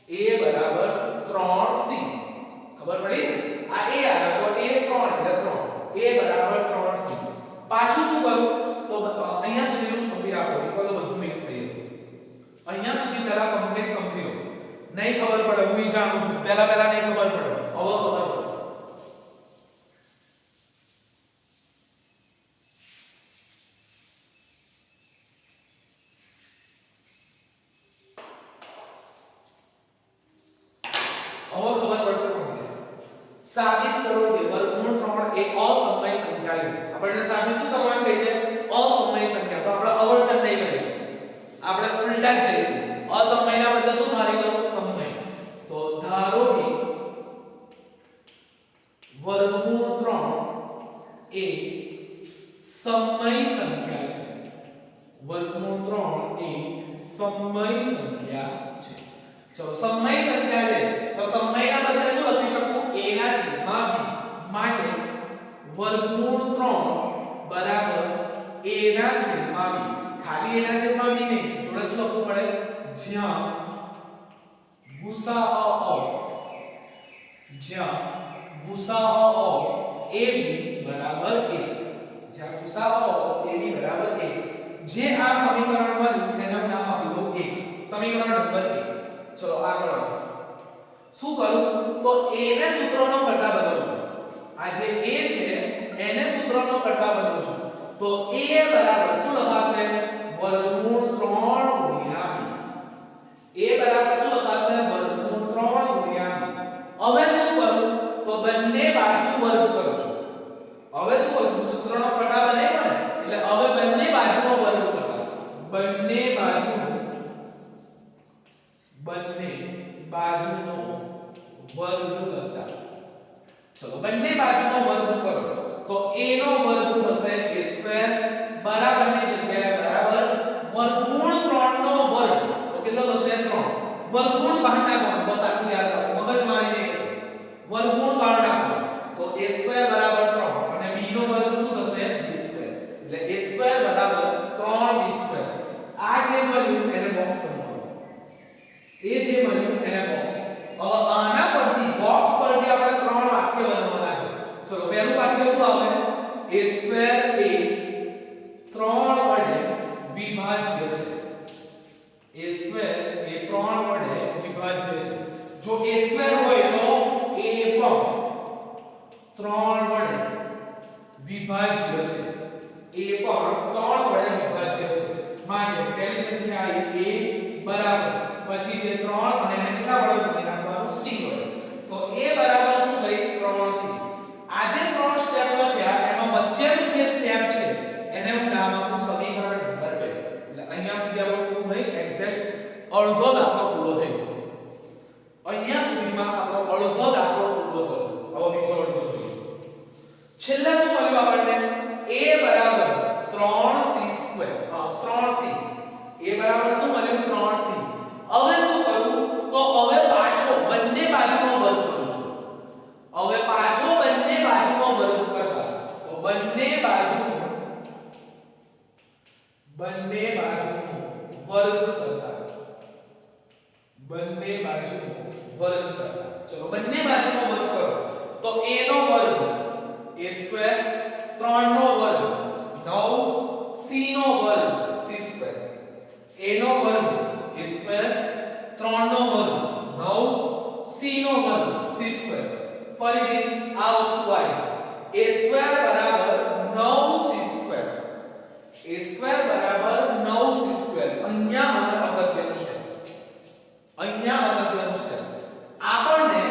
a બરાબર 3c ખબર પડી આ a આવે તો a 3 એટલે 3 a બરાબર 3c પાછું શું કરું તો અહીંયા સુધીનું કમ્પ્લીટ રાખો તો બધું મિક્સ થઈ જશે અહીંયા સુધી પહેલા કમ્પ્લીટ સમજી લો નહીં ખબર પડે હું જાણું છું પહેલા નહીં ખબર પડે હવે ખબર પડશે સાબિત કરો કે વર્ગમૂળ 3 એ અસમય સંખ્યા છે આપણે સાબિત શું કરવાનું કહી છે અસમય સંખ્યા તો આપણે અવર્ચન નહીં કરીશું આપણે ઉલટા જ જઈશું અસમયના બદલે શું ધારી લો સમય તો ધારો કે વર્ગમૂળ 3 એ સમય સંખ્યા છે વર્ગમૂળ 3 એ સમય સંખ્યા છે ચલો સમય સંખ્યા છે તો સમયના બદલે શું લખી શકું a ના છેદમાં b માટે વર્ગમૂળ 3 બરાબર a ના છેદમાં b ખાલી a ના છેદમાં b નહીં જોડે શું લખવું પડે જ્યાં ગુસાઅ ઓફ ab બરાબર a જ્યાં ગુસાઅ ઓફ ab બરાબર a જે આ સમીકરણ મળ્યું એનું નામ આપી દો 1 સમીકરણ નંબર 1 ચલો આગળ વધો શું કરું તો a ને સૂત્રનો કરતા બદલું છું આ જે a છે એને સૂત્રનો કરતા બદલું છું તો a બરાબર શું લખાશે વર્ગમૂળ 3 ગુણ્યા b a બરાબર શું લખાશે વર્ગમૂળ 3 ગુણ્યા b હવે શું કરું તો બંને બાજુ વર્ગ કરું છું હવે શું કરું સૂત્રનો કરતા બનાવ્યો ને એટલે હવે બંને બાજુનો વર્ગ કરતા બંને બાજુનો વર્ગ કરતા ચલો બંને બાજુનો વર્ગ કરો તો a નો વર્ગ થશે a² બરાબર ની જગ્યાએ બરાબર વર્ગમૂળ 3 નો વર્ગ તો કેટલો થશે 3 વર્ગમૂળ કાઢી નાખો બસ આટલું યાદ રાખો મગજ મારી નહીં થશે વર્ગમૂળ કાઢી નાખો તો a² બરાબર 3 અને b નો વર્ગ શું થશે b² એટલે a² બરાબર 3b² આ જે મળ્યું એને બોક્સ કરવાનું એ જે મળ્યું એને બોક્સ હવે આના પરથી બોક્સ પરથી આપણે 3 વાક્ય બનાવવાના છે ચલો પહેલું વાક્ય શું આવે a² એ 3 વડે વિભાજ્ય છે a² એ 3 વડે વિભાજ્ય છે જો a² હોય તો a પણ 3 વડે વિભાજ્ય છે a પણ 3 વડે વિભાજ્ય છે માટે પહેલી સંખ્યા આવી a બરાબર પછી જે 3 અને એને કેટલા વડે ગુણી નાખવાનું c વડે તો a બરાબર શું થઈ 3c આજે 3 સ્ટેપ લખ્યા એમાં વચ્ચેનું જે સ્ટેપ છે એને હું નામ આપું સમીકરણ નંબર 2 એટલે અહીંયા સુધી આપણો પૂરું થઈ એક્ઝેક્ટ અડધો દાખલો પૂરો થયો અહીંયા સુધીમાં આપણો અડધો દાખલો પૂરો થયો હવે બીજો અડધો જોઈએ છેલ્લે શું મળ્યું આપણને a બરાબર 3c² 3c a બરાબર શું મળ્યું 3c હવે શું કરું તો હવે પાછો બંને બાજુનો વર્ગ કરું છું હવે પાછો બંને બાજુનો વર્ગ કરતા તો બંને બાજુનો વર્ગ કરતા ચલો બંને બાજુનો વર્ગ કરો તો a નો વર્ગ a² 3 નો વર્ગ 9 c નો વર્ગ c² a નો વર્ગ a² 3 નો વર્ગ 9 c નો વર્ગ c² ફરીથી આ વસ્તુ આવી a² બરાબર 9c² a² બરાબર 9c² અહીંયા અને અગત્યનું છે આપણને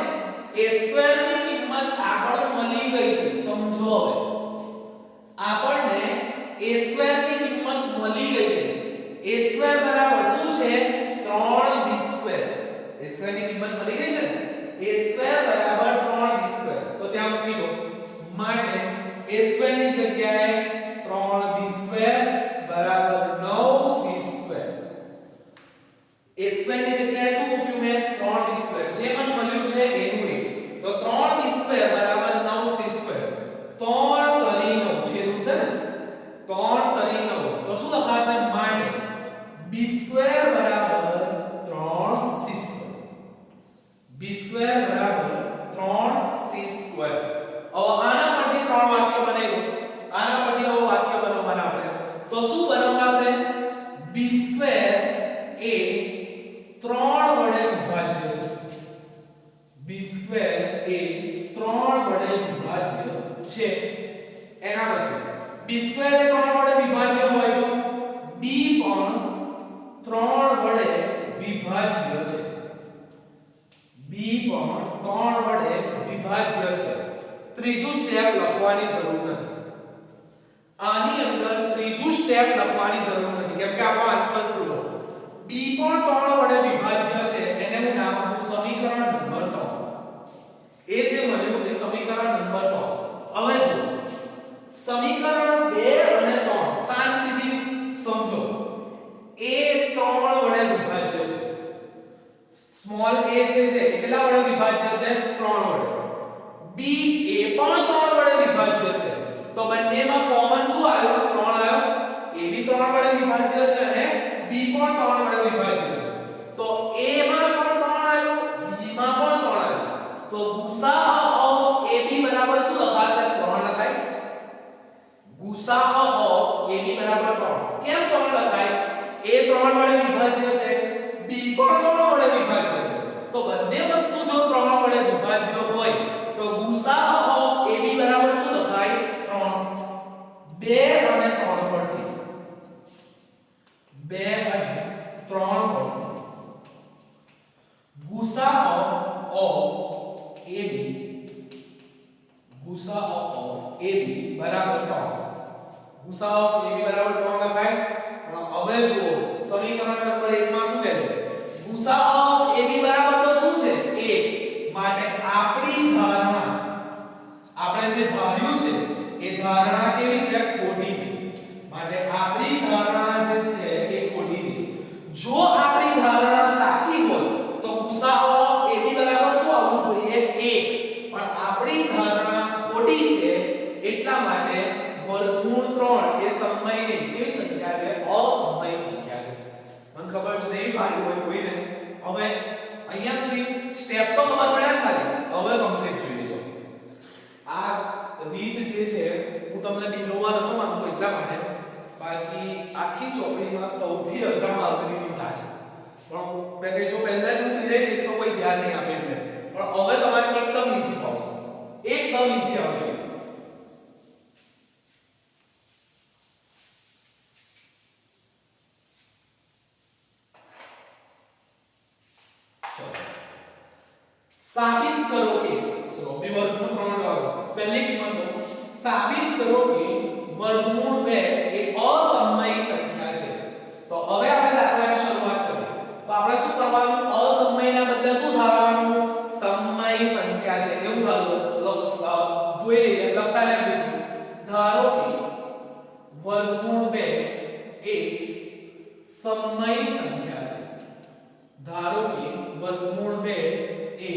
b સ્ક્વેર બરાબર 3c સ્ક્વેર. હવે આના પરથી ત્રણ વાક્ય બનેલું. આના પરથી હવે વાક્ય બનાવવાના આપણે. તો શું બનાવવાશે? b સ્ક્વેર એ 3 વડે વિભાજ્ય છે. b સ્ક્વેર એ 3 વડે વિભાજ્ય છે. એના પછી b સ્ક્વેર એ 3 વડે વિભાજ્ય હોય તો b પણ 3 વડે વિભાજ્ય છે. b પણ 3 વડે વિભાજ્ય છે. ત્રીજું સ્ટેપ લખવાની જરૂર નથી. આની અંદર ત્રીજું સ્ટેપ લખવાની જરૂર નથી કેમ કે આપણો આન્સર પૂરો. b પણ 3 વડે વિભાજ્ય છે એને હું નામ આપું સમીકરણ નંબર 3. એ જે મળ્યું એ સમીકરણ નંબર 3. હવે જો સમીકરણ 2 અને 3 શાંતિથી સમજો. a 3 વડે વિભાજ્ય છે. સ્મોલ a છે જે કેટલા વડે વિભાજ્ય છે? 3 વડે. b એ પણ 3 વડે વિભાજ્ય છે. તો બંનેમાં કોમન શું આવ્યું? 3 આવ્યો. a બી 3 વડે વિભાજ્ય છે અને b પણ 3 વડે વિભાજ્ય છે. તો a માં પણ 3 આવ્યું, b માં પણ 3 આવ્યું. તો ગુસાઅ ઓફ ab બરાબર શું લખાશે? 3 લખાય. ગુસાઅ ઓફ ab બરાબર 3. કેમ 3 લખાય? a 3 વડે વિભાજ્ય છે, b પણ 3 વડે વિભાજ્ય છે. તો બંને વસ્તુ જો 3 વડે વિભાજ્ય હોય તો ગુસાઅ ઓફ ab બરાબર શું લખાય? 3. 2 અને 3 પરથી 2 અને 3 પરથી ગુસાઅ ઓફ ab બરાબર 3. ગુસાઅ ઓફ ab બરાબર 3 લખાય. પણ હવે જુઓ સમીકરણ નંબર 1 માં શું કહે છે? ગુસાઅ ઓફ ab બરાબર તો શું છે? 1. માટે આપણી ધારણા, આપણે જે ધાર્યું છે એ ધારણા કેવી છે? ખોટી છે. માટે આપણી ધારણા જે છે એ ખોટી છે. જો આપણી ધારણા સાચી હોય તો ગુસાઅ ઓફ ab બરાબર શું આવવું જોઈએ? 1. પણ આપણી ધારણા ખોટી છે એટલા માટે વર્ગમૂળ 3 એ સમયની કેવી સંખ્યા છે? અસમય સંખ્યા છે. મને ખબર છે નહીં ફારી હોય કોઈને. હવે અહીંયા સુધી સ્ટેપ તો ખબર પડ્યા ખાલી. હવે કમ્પ્લીટ જોઈએ છો. આ રીત જે છે હું તમને બિલોવા નતો માંગતો એટલા માટે. બાકી આખી ચોપડીમાં સૌથી અઘરા માર્ગની રીત આ છે. પણ મેં કહી જો પહેલા જ હું ધીરે દઈશ તો કોઈ ધ્યાન નહીં આપે એટલે. પણ હવે તમારે એકદમ ઈઝી આવશે. એકદમ ઈઝી આવશે. साबित करो कि चलो अभी वर्गमूल 3 लाओ. पहली कीमत लो. साबित करो कि वर्गमूल 2 એ અસમય સંખ્યા છે. તો હવે આપણે દાખલાની શરૂઆત કરીએ. તો આપણે શું કરવાનું? અસમયના બદલે શું ધારવાનું? સમય સંખ્યા છે એવું જોઈ લઈએ. લખતા રહેજો. ધારો કે વર્ગમૂળ 2 એ સમય સંખ્યા છે. ધારો કે વર્ગમૂળ 2 એ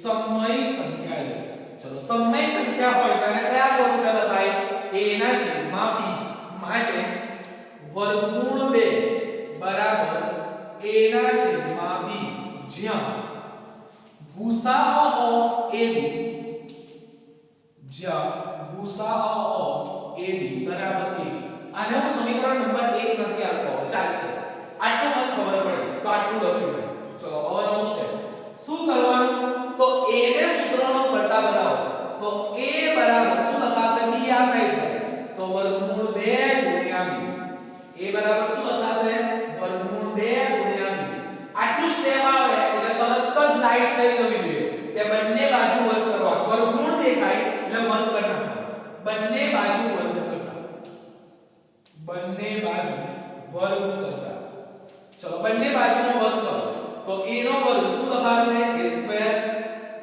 સમય સંખ્યા છે. ચલો સમય સંખ્યા હોય તો એને કયા સ્વરૂપે લખાય? a ના છેદમાં b. માટે વર્ગમૂળ 2 બરાબર a ના છેદમાં b જ્યાં ગુસાઅ ઓફ ab બરાબર 1. આને હું સમીકરણ નંબર 1 નથી આપતો ચાલશે. આટલું મને ખબર પડે તો આટલું લખ્યું. ચલો હવે નવું સ્ટેપ. શું કરવાનું? તો a ને સૂત્રનો કરતા બનાવો. તો a બરાબર શું લખાશે? b આ સાઈડ જાય તો વર્ગમૂળ 2 ગુણ્યા b. a બરાબર શું લખાશે? વર્ગમૂળ 2 ગુણ્યા b. આટલું સ્ટેપ આવે એટલે તરત જ લાઈટ થઈ જવી જોઈએ કે બંને બાજુ વર્ગ કરવા. વર્ગમૂળ દેખાય એટલે વર્ગ કરવાનો. બંને બાજુ વર્ગ કરતા. બંને બાજુ વર્ગ કરતા. ચલો બંને બાજુનો વર્ગ કરો. તો a નો વર્ગ શું લખાશે? a square.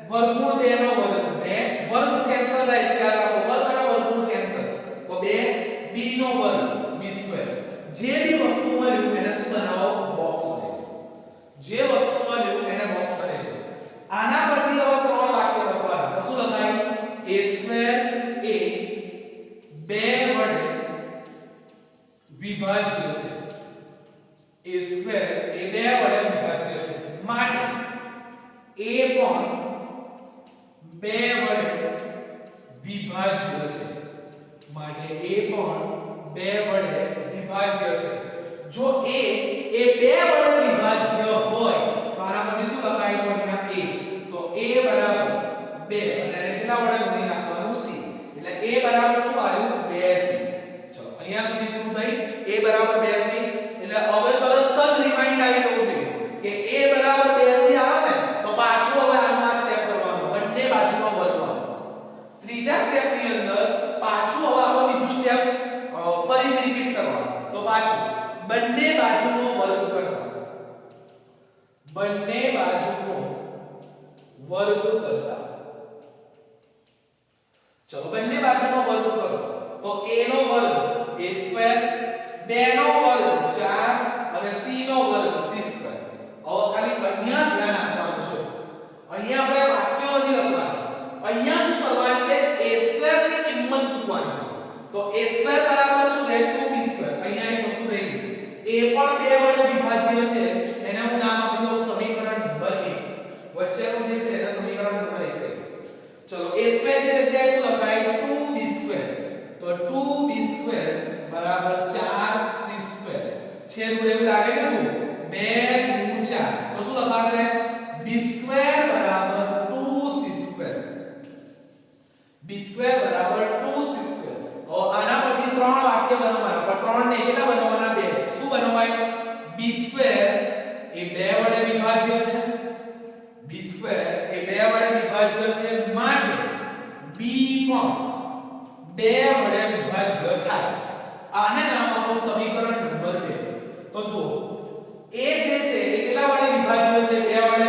વર્ગમૂળ 2 નો વર્ગ 2. વર્ગ કેન્સલ થાય યાદ રાખો. વર્ગ અને વર્ગમૂળ કેન્સલ. તો 2 b નો વર્ગ b સ્ક્વેર. જે બી વસ્તુ મળ્યું એને શું બનાવો? બોક્સ બનાવો. જે વસ્તુ મળ્યું એને બોક્સ બનાવો. આના પરથી હવે ત્રણ વાક્ય લખવાના. તો શું લખાય? a સ્ક્વેર એ 2 વડે વિભાજ્ય છે. a સ્ક્વેર એ 2 વડે વિભાજ્ય છે. માટે એ પણ 2 વડે વિભાજ્ય છે, માટે એ પણ 2 વડે વિભાજ્ય છે. જો એ 2 વડે વિભાજ્ય હોય તો આના પછી શું લખાય તો અહીંયા a, તો a બરાબર 2 અને એને કેટલા વડે ગુણી નાખવાનું c, એટલે a બરાબર શું આવ્યું 2c. ચલો અહીંયા સુધી પૂરું થઈ. a બરાબર 2c એટલે હવે તરત જ રિમાઇન્ડ આવી જવું જોઈએ કે a બરાબર 2c આવે ને તો પાછું હવે આમાં સ્ટેપ કરવાનું, બંને બાજુનો વર્ગ કરવાનો. ત્રીજા સ્ટેપ ની અંદર પાછું હવે આપણે બીજું સ્ટેપ ફરીથી રિપીટ કરવાનું. તો પાછું બંને બાજુનો વર્ગ કરતા, બંને બાજુનો વર્ગ કરતા. ચલો બંને બાજુનો વર્ગ કરો તો a નો વર્ગ a², 2 નો વર્ગ 4 અને c નો વર્ગ c². હવે ખાલી અહીંયા ધ્યાન આપવાનું છે, અહીંયા આપણે વાક્યો નથી લખવાનું, અહીંયા શું કરવાનું છે a² ની કિંમત મૂકવાની છે. તો a² બરાબર શું છે 2b². અહીંયા એક વસ્તુ રહી ગઈ, a પણ 2 વડે વિભાજ્ય છે, એને હું નામ આપી દઉં સમીકરણ નંબર 1. વચ્ચેનું જે છે એને સમીકરણ નંબર 1 કહીએ. ચલો a² ની જગ્યાએ શું લખાય 2b². તો 2b² બરાબર 4c². છેદ એવું લાગે છે શું 2 4, તો શું લખાશે b² બરાબર 2c². b² બરાબર 2c². આના પરથી ત્રણ વાક્ય બનાવવાના, પણ ત્રણ ને કેટલા બનાવવાના 2 છે. શું બનાવાય b² એ 2 વડે વિભાજ્ય છે, b² એ 2 વડે વિભાજ્ય છે, માટે b પણ 2 વડે વિભાજ્ય થાય. આને નામ આપો સમીકરણ નંબર 2. તો જુઓ a જે છે એ કેટલા વડે વિભાજ્ય છે 2 વડે,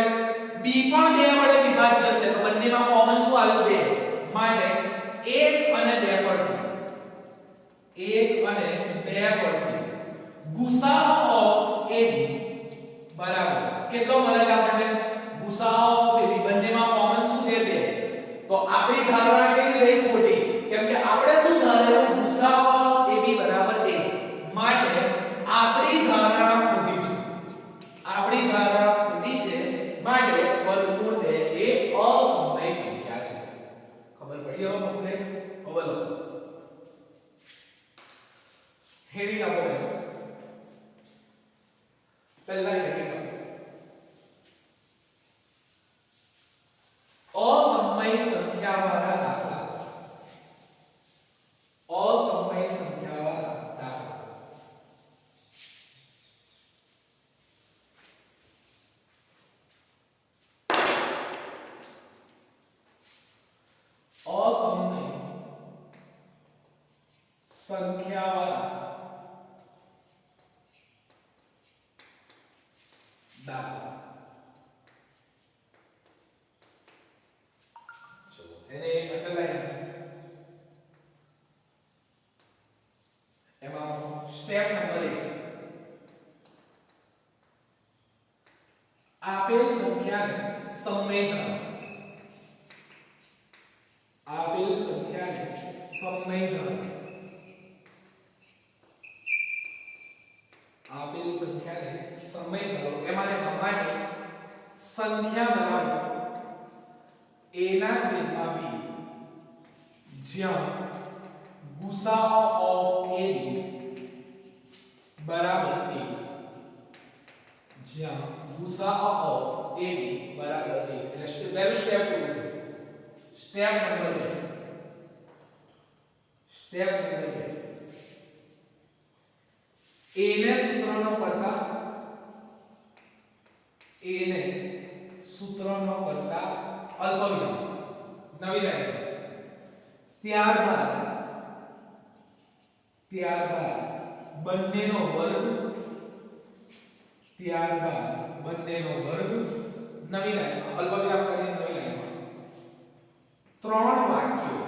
b પણ 2 વડે વિભાજ્ય છે, તો બંનેમાં કોમન શું આવ્યું 2, માટે 1 અને 2 પરથી 1 અને 2 પરથી ગુસાઅ ઓફ ab બરાબર કેટલો મળે છે આપણને ગુસાઅ ઓફ ab. બંનેમાં કોમન શું છે 2. તો આપણી ધારણા કેવી રહી ખોટી, કેમ કે આપણે શું ધારેલું ગુસાઅ ઓફ ab બરાબર 1, માટે આપણી ધારણા ખોટી છે. આપણી ધારણા ખોટી છે, માટે વર્ગમૂળ 2 એ અસમય સંખ્યા છે. ખબર પડી હવે તમને? હવે લો હેડિંગ આપો પહેલા હેડિંગ આપો અસમય સંખ્યાવાળા દાખલા. અસમય સંખ્યાવાળા દાખલા. અસમય સંખ્યાવાળા દાખલા. ચલો એને અંડરલાઈન એમાં સ્ટેપ નંબર 1 આપેલ સંખ્યાને સમય ધરાવો. આપેલ સંખ્યાને સમય ધરાવો. આપેલ સંખ્યાને સમય ધરાવો. એમાંને માટે સંખ્યા બરાબર a ના છેદમાં b, જ્યાં ગુસાઅ ઓફ ab બરાબર 1, જ્યાં ગુસાઅ ઓફ ab બરાબર 1. એટલે પહેલું સ્ટેપ પૂરું થયું. Step number 2. Step number 2 a ને સૂત્રનો કરતા, a ને સૂત્રનો કરતા અલ્પવિરામ નવી લાઈન. ત્યારબાદ બંનેનો વર્ગ, ત્યારબાદ બંનેનો વર્ગ નવી લાઈન અલ્પવિરામ કરીને નવી લાઈનમાં ત્રણ વાક્યો.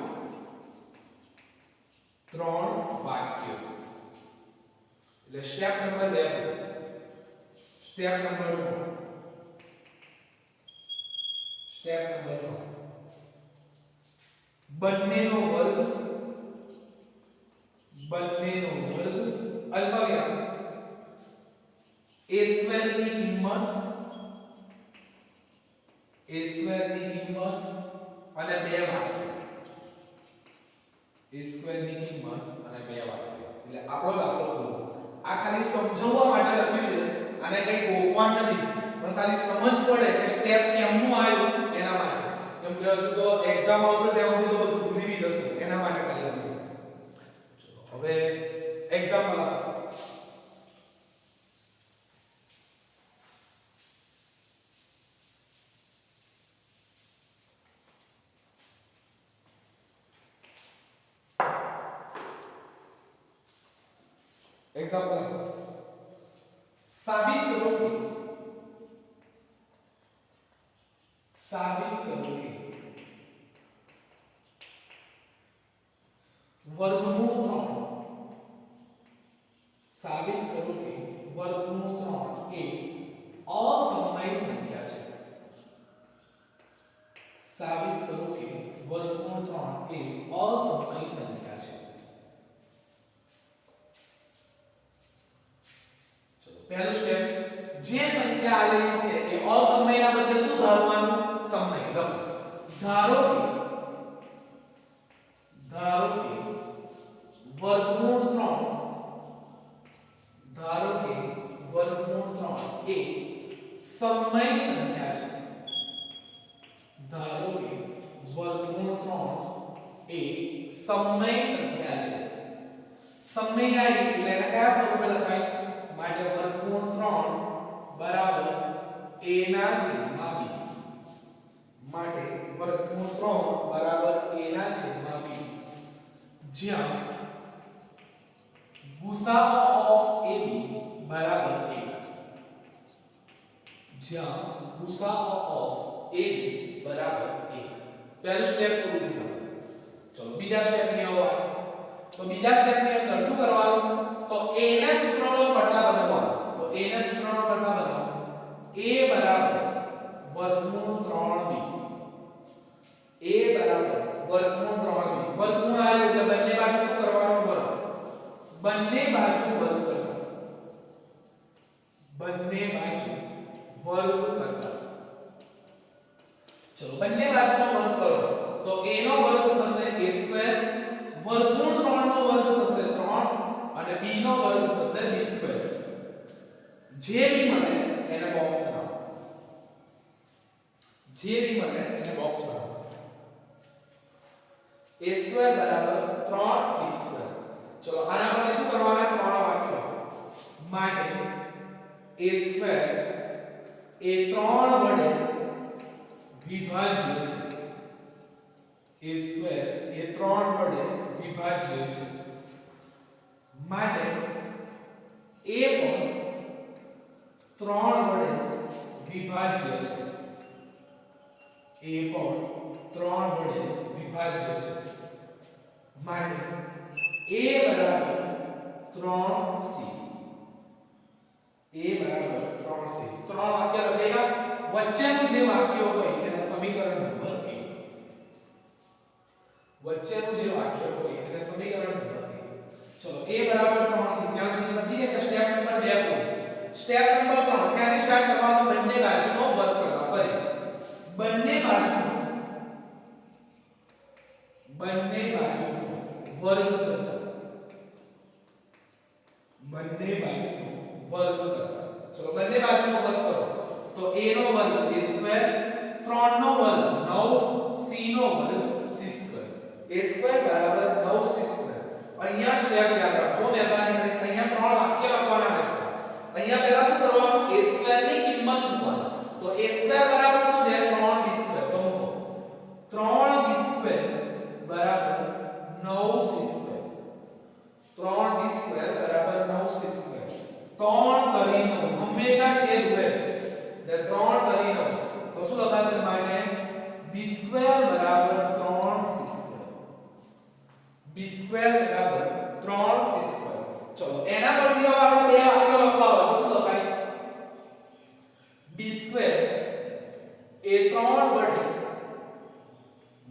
એટલે સ્ટેપ નંબર 2. સ્ટેપ નંબર 3 બંનેનો વર્ગ અલ્પવિરામ a² ની કિંમત a સ્ક્વેર ની કિંમત અને બે વાક્યો a સ્ક્વેર ની કિંમત અને બે વાક્યો એટલે આપણો દાખલો ખોલો આ ખાલી સમજાવવા માટે લખ્યું છે આને કઈ ગોખવા નથી પણ ખાલી સમજ પડે કે સ્ટેપ કેમનું આવ્યું એના માટે કેમ કે હજુ તો એક્ઝામ આવશે ત્યાં સુધી તો બધું ભૂલી બી જશો એના માટે ખાલી લખ્યું ચલો હવે એક્ઝામ્પલ આપો एग्जाम्पल साबित करो कि वर्गमूल 3 साबित करो कि वर्गमूल 3 એ असमय संख्या છે साबित करो कि वर्गमूल 3 એ असमय संख्या છે पहलू स्टेप जे संख्या आलेली છે એ અસમયના બદલે શું ધારવાનું સમય લખો ધારો કે વર્ગમૂળ 3 ધારો કે વર્ગમૂળ 3 એ સમય સંખ્યા છે ધારો કે વર્ગમૂળ 3 એ સમય સંખ્યા છે સમય આવી એટલે એને કયા સ્વરૂપે લખાય માટે વર્ગમૂળ 3 બરાબર a ના છેદમાં b માટે વર્ગમૂળ 3 બરાબર a ના છેદમાં b જ્યાં ગુસાઅ ઓફ ab બરાબર 1 જ્યાં ગુસાઅ ઓફ ab બરાબર 1 પહેલું સ્ટેપ પૂરું થયું ચલો બીજા સ્ટેપ ની આવો તો બીજા સ્ટેપ ની અંદર શું કરવાનું તો a ના સૂત્રનો કર્તા બનાવવાનો તો a ના સૂત્રનો કર્તા બનાવો a બરાબર વર્ગમૂળ 3b a બરાબર વર્ગમૂળ 3b વર્ગમૂળ આવ્યું એટલે બંને બાજુ શું કરવાનો વર્ગ બંને બાજુ વર્ગ કરતા બંને બાજુ વર્ગ કરતા ચલો બંને બાજુનો વર્ગ કરો તો a નો વર્ગ થશે a² વર્ગમૂળ 3 નો વર્ગ થશે 3 અને b નો વર્ગ થશે b². જે બી મળે એને બોક્સ બનાવો જે બી મળે એને બોક્સ બનાવો a² બરાબર 3b². ચલો આના માટે શું કરવાના ત્રણ વાક્યો માટે a² એ 3 વડે વિભાજ્ય છે a² એ 3 વડે વિભાજ્ય છે માટે a પણ 3 વડે વિભાજ્ય છે a પણ 3 વડે વિભાજ્ય છે માટે a બરાબર 3c a બરાબર 3c ત્રણ વાક્ય લખેલા વચ્ચેનું જે વાક્ય હોય એના સમીકરણ નંબર 1 વચ્ચેનું જે વાક્ય હોય એને સમીકરણ નંબર 1 ચલો a બરાબર 3c ત્યાં સુધી બધી એક સ્ટેપ નંબર 2 પૂરું સ્ટેપ નંબર 3 ક્યાંથી સ્ટાર્ટ કરવાનું બંને બાજુનો વર્ગ કરવા ફરી બંને બાજુનો વર્ગ કરતા બંને બાજુનો વર્ગ કરતા ચલો બંને બાજુનો વર્ગ કરો તો a નો વર્ગ a², 3 નો વર્ગ 9, c નો વર્ગ c². a² બરાબર 9c². અહીંયા સ્ટેપ યાદ રાખજો મહેરબાની કરીને અહીંયા ત્રણ વાક્ય લખવાના રહેશે અહીંયા પહેલા શું કરવાનું a² ની કિંમત મૂકવાની તો a² બરાબર શું છે 3b² તો મૂકો 3b² બરાબર 9c². 3b² બરાબર 9c². 3 કરી 9 હંમેશા છેદ ઉડે છે એટલે 3 કરી 9 તો શું લખાશે માટે b² બરાબર 3c². b² બરાબર 3c². ચલો એના પરથી હવે આપણે બે વાક્યો લખવા હોય તો શું લખાય b² એ 3 વડે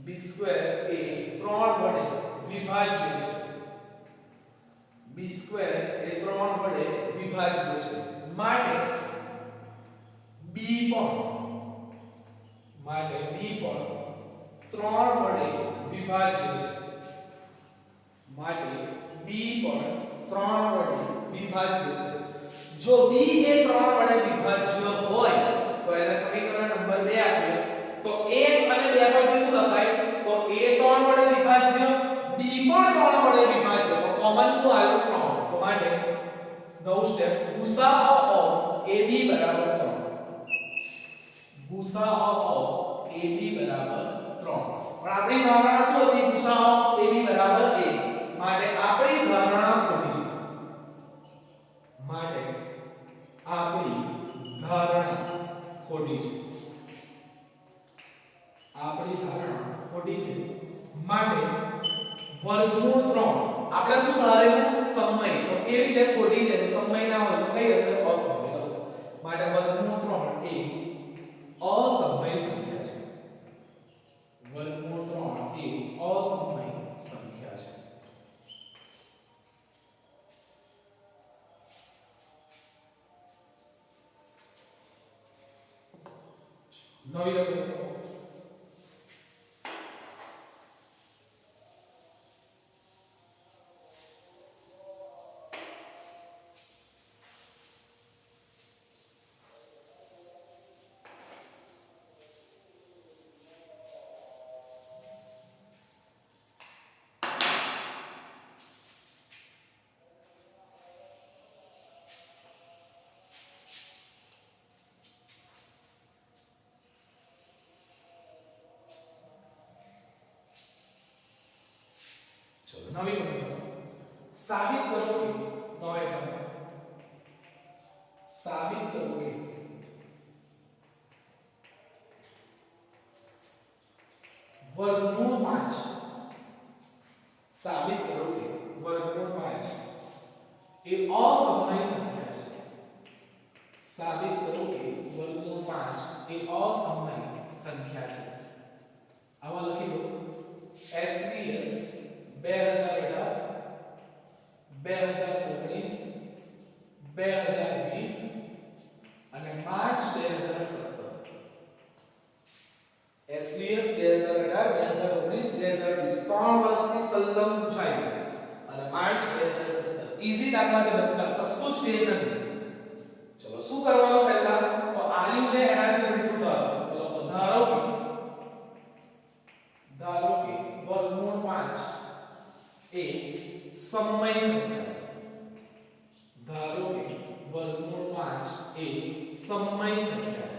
b² એ 3 વડે વિભાજ્ય છે b² એ 3 વડે વિભાજ્ય છે માટે b પણ માટે b પણ 3 વડે વિભાજ્ય છે માટે b પણ 3 વડે વિભાજ્ય છે જો b એ 3 વડે વિભાજ્ય હોય તો એને સમીકરણ નંબર 2 આપીએ તો 1 અને 2 પરથી શું લખાય તો a 3 વડે વિભાજ્ય b પણ 3 વડે વિભાજ્ય તો કોમન શું આવ્યું 3 તો માટે નવું સ્ટેપ ગુસાઅ ઓફ ab બરાબર 3 ગુસાઅ ઓફ ab બરાબર 3 પણ આપણી ધારણા શું હતી ગુસાઅ ઓફ ab બરાબર 1 માટે આપણી ધારણા ખોટી છે માટે આપણી ધારણા ખોટી છે આપણી ધારણા ખોટી છે માટે વર્ગમૂળ 3 આપણે શું ધારેલું સમય તો કેવી રીતે ખોટી છે તો સમય ના હોય તો કઈ હશે અસમય માટે વર્ગમૂળ 3 એ અસમય સંખ્યા છે વર્ગમૂળ 3 એ અસમય સંખ્યા છે નવી રકમ નવી રકમ સાબિત કરો કે નો એક્ઝામ્પલ સાબિત કરો કે વર્ગમૂળ 5 સાબિત કરો કે વર્ગમૂળ 5 એ અસમય સંખ્યા છે સાબિત કરો કે વર્ગમૂળ 5 એ અસમય સંખ્યા છે આમાં લખી દો SVS 2018 2019 2020 અને માર્ચ 2017 SVS 2018 2019 2020 ત્રણ વર્ષથી સંલગ્ન પૂછાયું અને માર્ચ 2017 ઈઝી દાખલા છે બધા કશું જ ફેર નથી ચલો શું કરવાનું પહેલા તો આલ્યું છે એનાથી ઉલટું કરો તો ધારો કે વર્ગમૂળ 5 એ સમય સંખ્યા છે ધારો કે વર્ગમૂળ 5 એ સમય સંખ્યા છે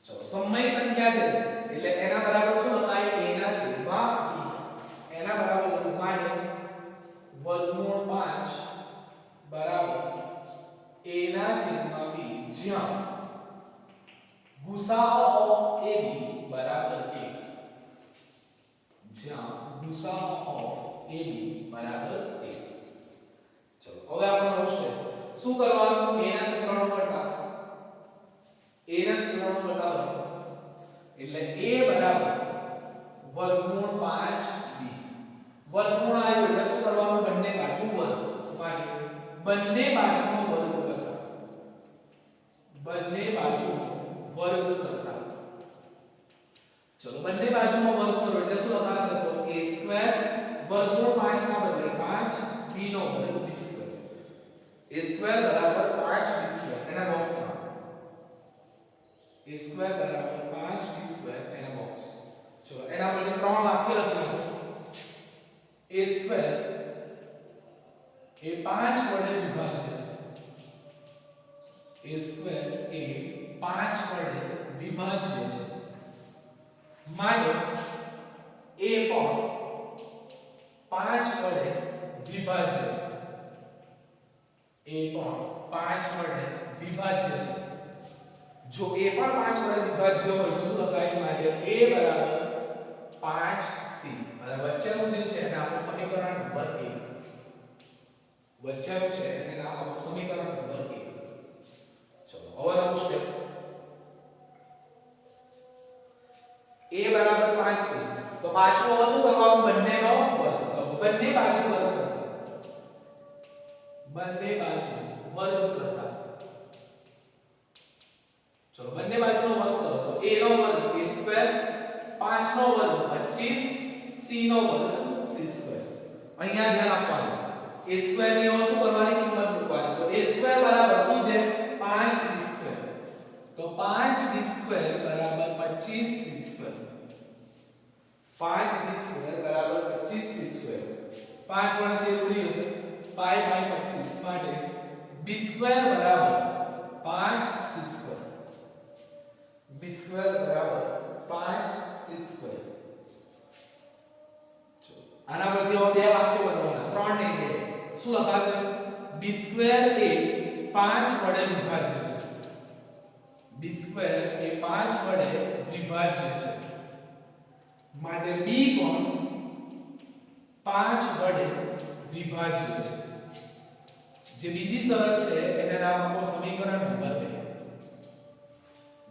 ચલો સમય સંખ્યા છે એટલે એના બરાબર શું લખાય a ના છેદમાં b એના બરાબર લખું માટે વર્ગમૂળ 5 બરાબર a ના છેદમાં b જ્યાં ગુસાઅ ઓફ ab બરાબર 1 જ્યાં ગુસાઅ ઓફ ab બરાબર 1 ચલો હવે આપણે નવું સ્ટેપ શું કરવાનું a ના સૂત્રનો કરતા બરાબર એટલે a બરાબર વર્ગમૂળ 5b વર્ગમૂળ આવ્યું એટલે શું કરવાનું બંને બાજુ વર્ગ માટે બંને બાજુનો વર્ગ કરતા ચલો બંને બાજુનો વર્ગ કરો એટલે શું લખાશે તો a² વર્ગમૂળ 5 ના બદલે 5b નો વર્ગ b² a² બરાબર 5b² એના બોક્સમાં a² બરાબર 5b² એના બોક્સ ચલો એના પર ત્રણ વાક્ય લખી નાખો a² એ 5 વડે વિભાજ્ય છે a² એ 5 વડે વિભાજ્ય છે માટે a પણ 5 વડે વિભાજ્ય છે a પણ 5 વડે વિભાજ્ય છે જો a પણ 5 વડે વિભાજ્ય હોય તો શું લખાય માટે a બરાબર 5c અને વચ્ચેનું જે છે એને આપણું સમીકરણ નંબર 1 વચ્ચેનું છે એને નામ આપો સમીકરણ નંબર 1 ચલો હવે નવું સ્ટેપ a બરાબર 5c તો પાછું હવે શું કરવાનું બંનેનો વર્ગ બંને બાજુ વર્ગ કરતા ચલો બંને બાજુનો વર્ગ કરો તો a નો વર્ગ a² 25 c નો વર્ગ c સ્ક્વેર. અહીંયા ધ્યાન આપવાનું a સ્ક્વેર ની હવે શું કરવાની કિંમત મૂકવાની તો a સ્ક્વેર બરાબર શું છે 5d સ્ક્વેર. તો 5d સ્ક્વેર બરાબર 25c સ્ક્વેર. 5d સ્ક્વેર બરાબર 25c સ્ક્વેર. 5 વણ છે ઉડી જશે પાઈ બાય 25 માટે b સ્ક્વેર બરાબર 5c સ્ક્વેર. b સ્ક્વેર બરાબર 5c સ્ક્વેર. આના પરથી હવે બે વાક્યો બનવાના 3 ને 2 શું લખાશે b સ્ક્વેર એ 5 વડે વિભાજ્ય છે. b સ્ક્વેર એ 5 વડે વિભાજ્ય છે માટે b પણ 5 વડે વિભાજ્ય છે. જે બીજી શરત છે એને નામ આપો સમીકરણ નંબર 2.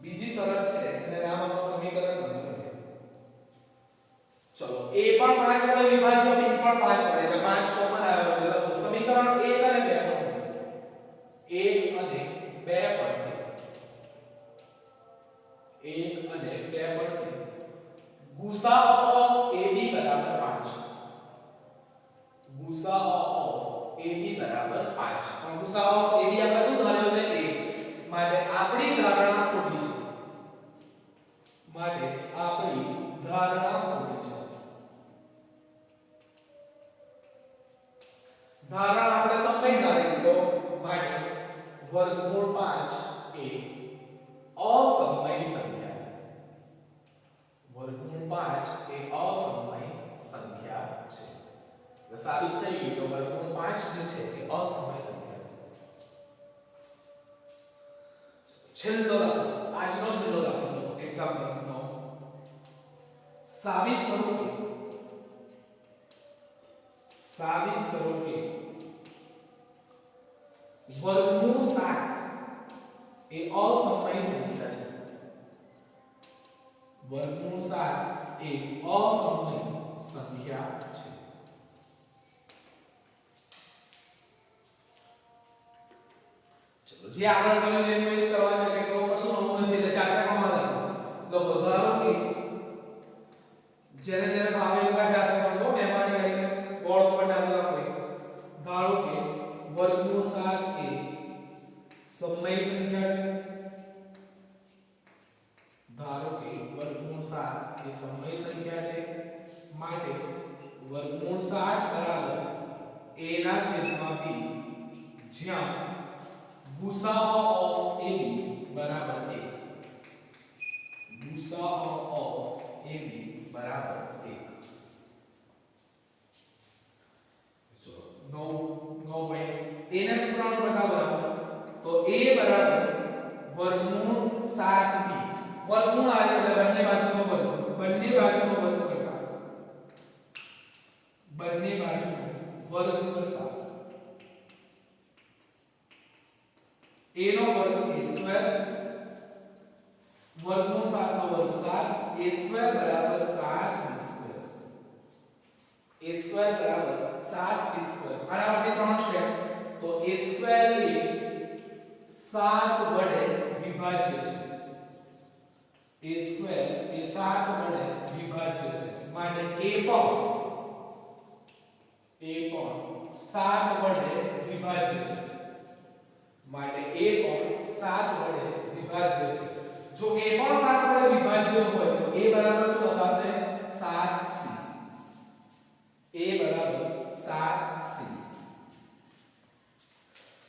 બીજી શરત છે એને નામ આપો સમીકરણ નંબર 2. ચલો a પણ 5 વડે વિભાજ્ય b પણ 5 વડે એટલે 5 કોમન આવ્યો એટલે સમીકરણ 1 અને 2 પરથી 1 અને 2 પરથી ગુસાઅ ઓફ ab બરાબર 5. ગુસાઅ ઓફ ab બરાબર 5. પણ ગુસાઅ ઓફ ab આપણે શું ધાર્યો છે 1 માટે આપણી ધારણા ખોટી છે. માટે આપણી ધારણા ખોટી છે. ધારણા આપણે સમય ધારી દીધો માટે વર્ગમૂળ 5 એ અસમય સંખ્યા છે. વર્ગમૂળ 5 એ અસમય સંખ્યા છે. તો સાબિત થઈ ગયું કે વર્ગમૂળ 5 જે છે એ અસમય સંખ્યા છે. છેલ્લો દાખલો આજનો છેલ્લો દાખલો એક્ઝામ્પલ નો સાબિત કરો કે વર્ગમૂળ 7 એ અસમય સંખ્યા છે. વર્ગમૂળ 7 એ અસમય સંખ્યા છે. ચલો જે આગળ કર્યું છે એનું એ જ કરવાનું છે કે કશું નવું નથી એટલે ચાર ટકામાં લોકો ધારો કે જેને ભાવે એવા ચાર ટકા મહેમાની આવીને બોર્ડ પર નાખેલા હોય. ધારો કે વર્ગમૂળ 7 એ સમય સંખ્યા છે. ધારો કે વર્ગમૂળ 7 એ સમય સંખ્યા છે માટે વર્ગમૂળ 7 બરાબર a ના છેદમાં b જ્યાં ગુસાઅ ઓફ ab બરાબર 1. ગુસાઅ ઓફ ab બરાબર 1. ચલો 9 ભાઈ a ને સૂત્રનો પ્રકાર બરાબર તો a બરાબર વર્ગમૂળ 7b. વર્ગમૂળ આવે એટલે બંને બાજુનો વર્ગ. બંને બાજુનો વર્ગ કરતા a નો વર્ગ a સ્ક્વેર વર્ગમૂળ 7 નો વર્ગ 7 a સ્ક્વેર બરાબર 7b સ્ક્વેર. a સ્ક્વેર બરાબર 7b સ્ક્વેર. આના માટે ત્રણ સ્ટેપ તો a સ્ક્વેર એ 7 વડે વિભાજ્ય છે. a સ્ક્વેર એ 7 વડે વિભાજ્ય છે માટે a પણ 7 વડે વિભાજ્ય છે. માટે a પણ 7 વડે વિભાજ્ય છે. જો a પણ 7 વડે વિભાજ્ય હોય તો a બરાબર શું લખાશે 7c. a બરાબર 7c.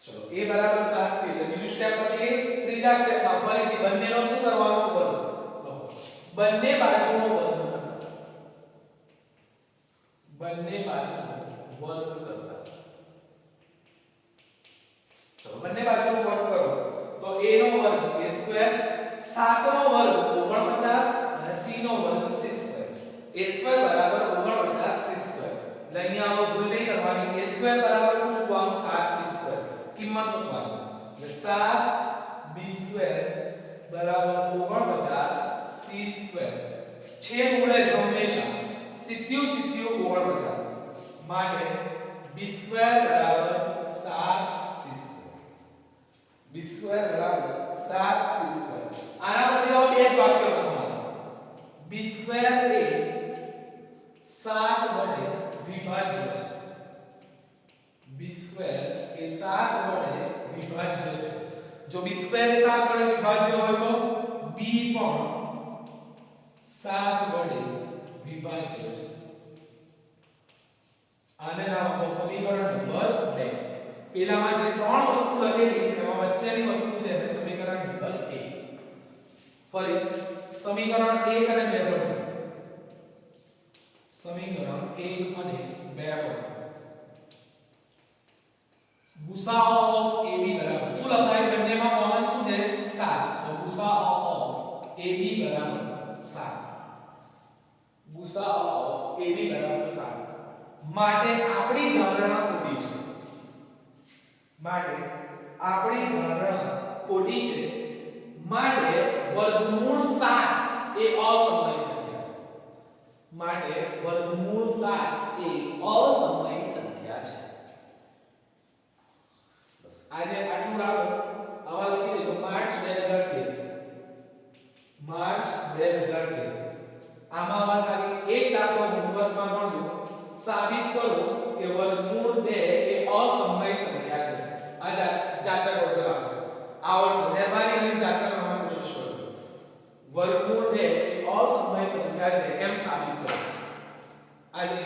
ચલો a બરાબર 7c એટલે બીજું સ્ટેપ પછી ત્રીજા સ્ટેપમાં ફરીથી બંનેનો શું કરવાનો વર્ગ. બંને બાજુનો વર્ગ કરતા. બંને બાજુનો વર્ગ કરતા. ચલો બંને બાજુનો વર્ગ કરો તો a નો વર્ગ a સ્ક્વેર 7 નો વર્ગ 49 અને c નો વર્ગ c સ્ક્વેર. a સ્ક્વેર બરાબર 49 c સ્ક્વેર. એટલે અહીંયા આવો ભૂલ નહીં કરવાની. a સ્ક્વેર બરાબર શું મૂકવાનું 7b સ્ક્વેર. કિંમત મૂકવાની. એટલે 7b સ્ક્વેર બરાબર 49 c સ્ક્વેર. છેદ ઉડે છે હંમેશા. સીધું 49 માટે b સ્ક્વેર બરાબર 7c સ્ક્વેર. b સ્ક્વેર બરાબર 7c સ્ક્વેર. આના પરથી હવે બે જ વાક્યો લખવાના. b સ્ક્વેર એ જો b સ્ક્વેર એ 7 વડે વિભાજ્ય હોય તો b પણ 7 વડે વિભાજ્ય છે. આને નામ આપો સમીકરણ નંબર 2. પેલામાં જે ત્રણ વસ્તુ લખેલી એમાં વચ્ચેની વસ્તુ છે એટલે સમીકરણ નંબર 1. ફરી સમીકરણ 1 અને 2 પર સમીકરણ 1 અને 2 પર ગુસાઅ ઓફ ab બરાબર શું લખાય બંનેમાં કોમન શું છે 7 તો ગુસાઅ ઓફ ab બરાબર 7 ગુસાઅ ઓફ ab બરાબર 7 માટે આપણી ધારણા ખોટી છે માટે વર્ગમૂળ 7 એ અસમય સંખ્યા છે માટે વર્ગમૂળ 7 એ અસમય સંખ્યા છે. બસ આજે આટલું રાખો. આવા લખી દેજો માર્ચ 2013 આમાં ખાલી એક દાખલો હોમવર્કમાં ગણજો. સાબિત કરો કે વર્ગમૂળ 2 એ અસમય સંખ્યા છે. આ જાતે કરજો રાખો. આવડશે મહેરબાની કરીને જાતે કરવાની કોશિશ કરજો. વર્ગમૂળ 2 એ અસમય સંખ્યા છે એમ સાબિત કરો. આજે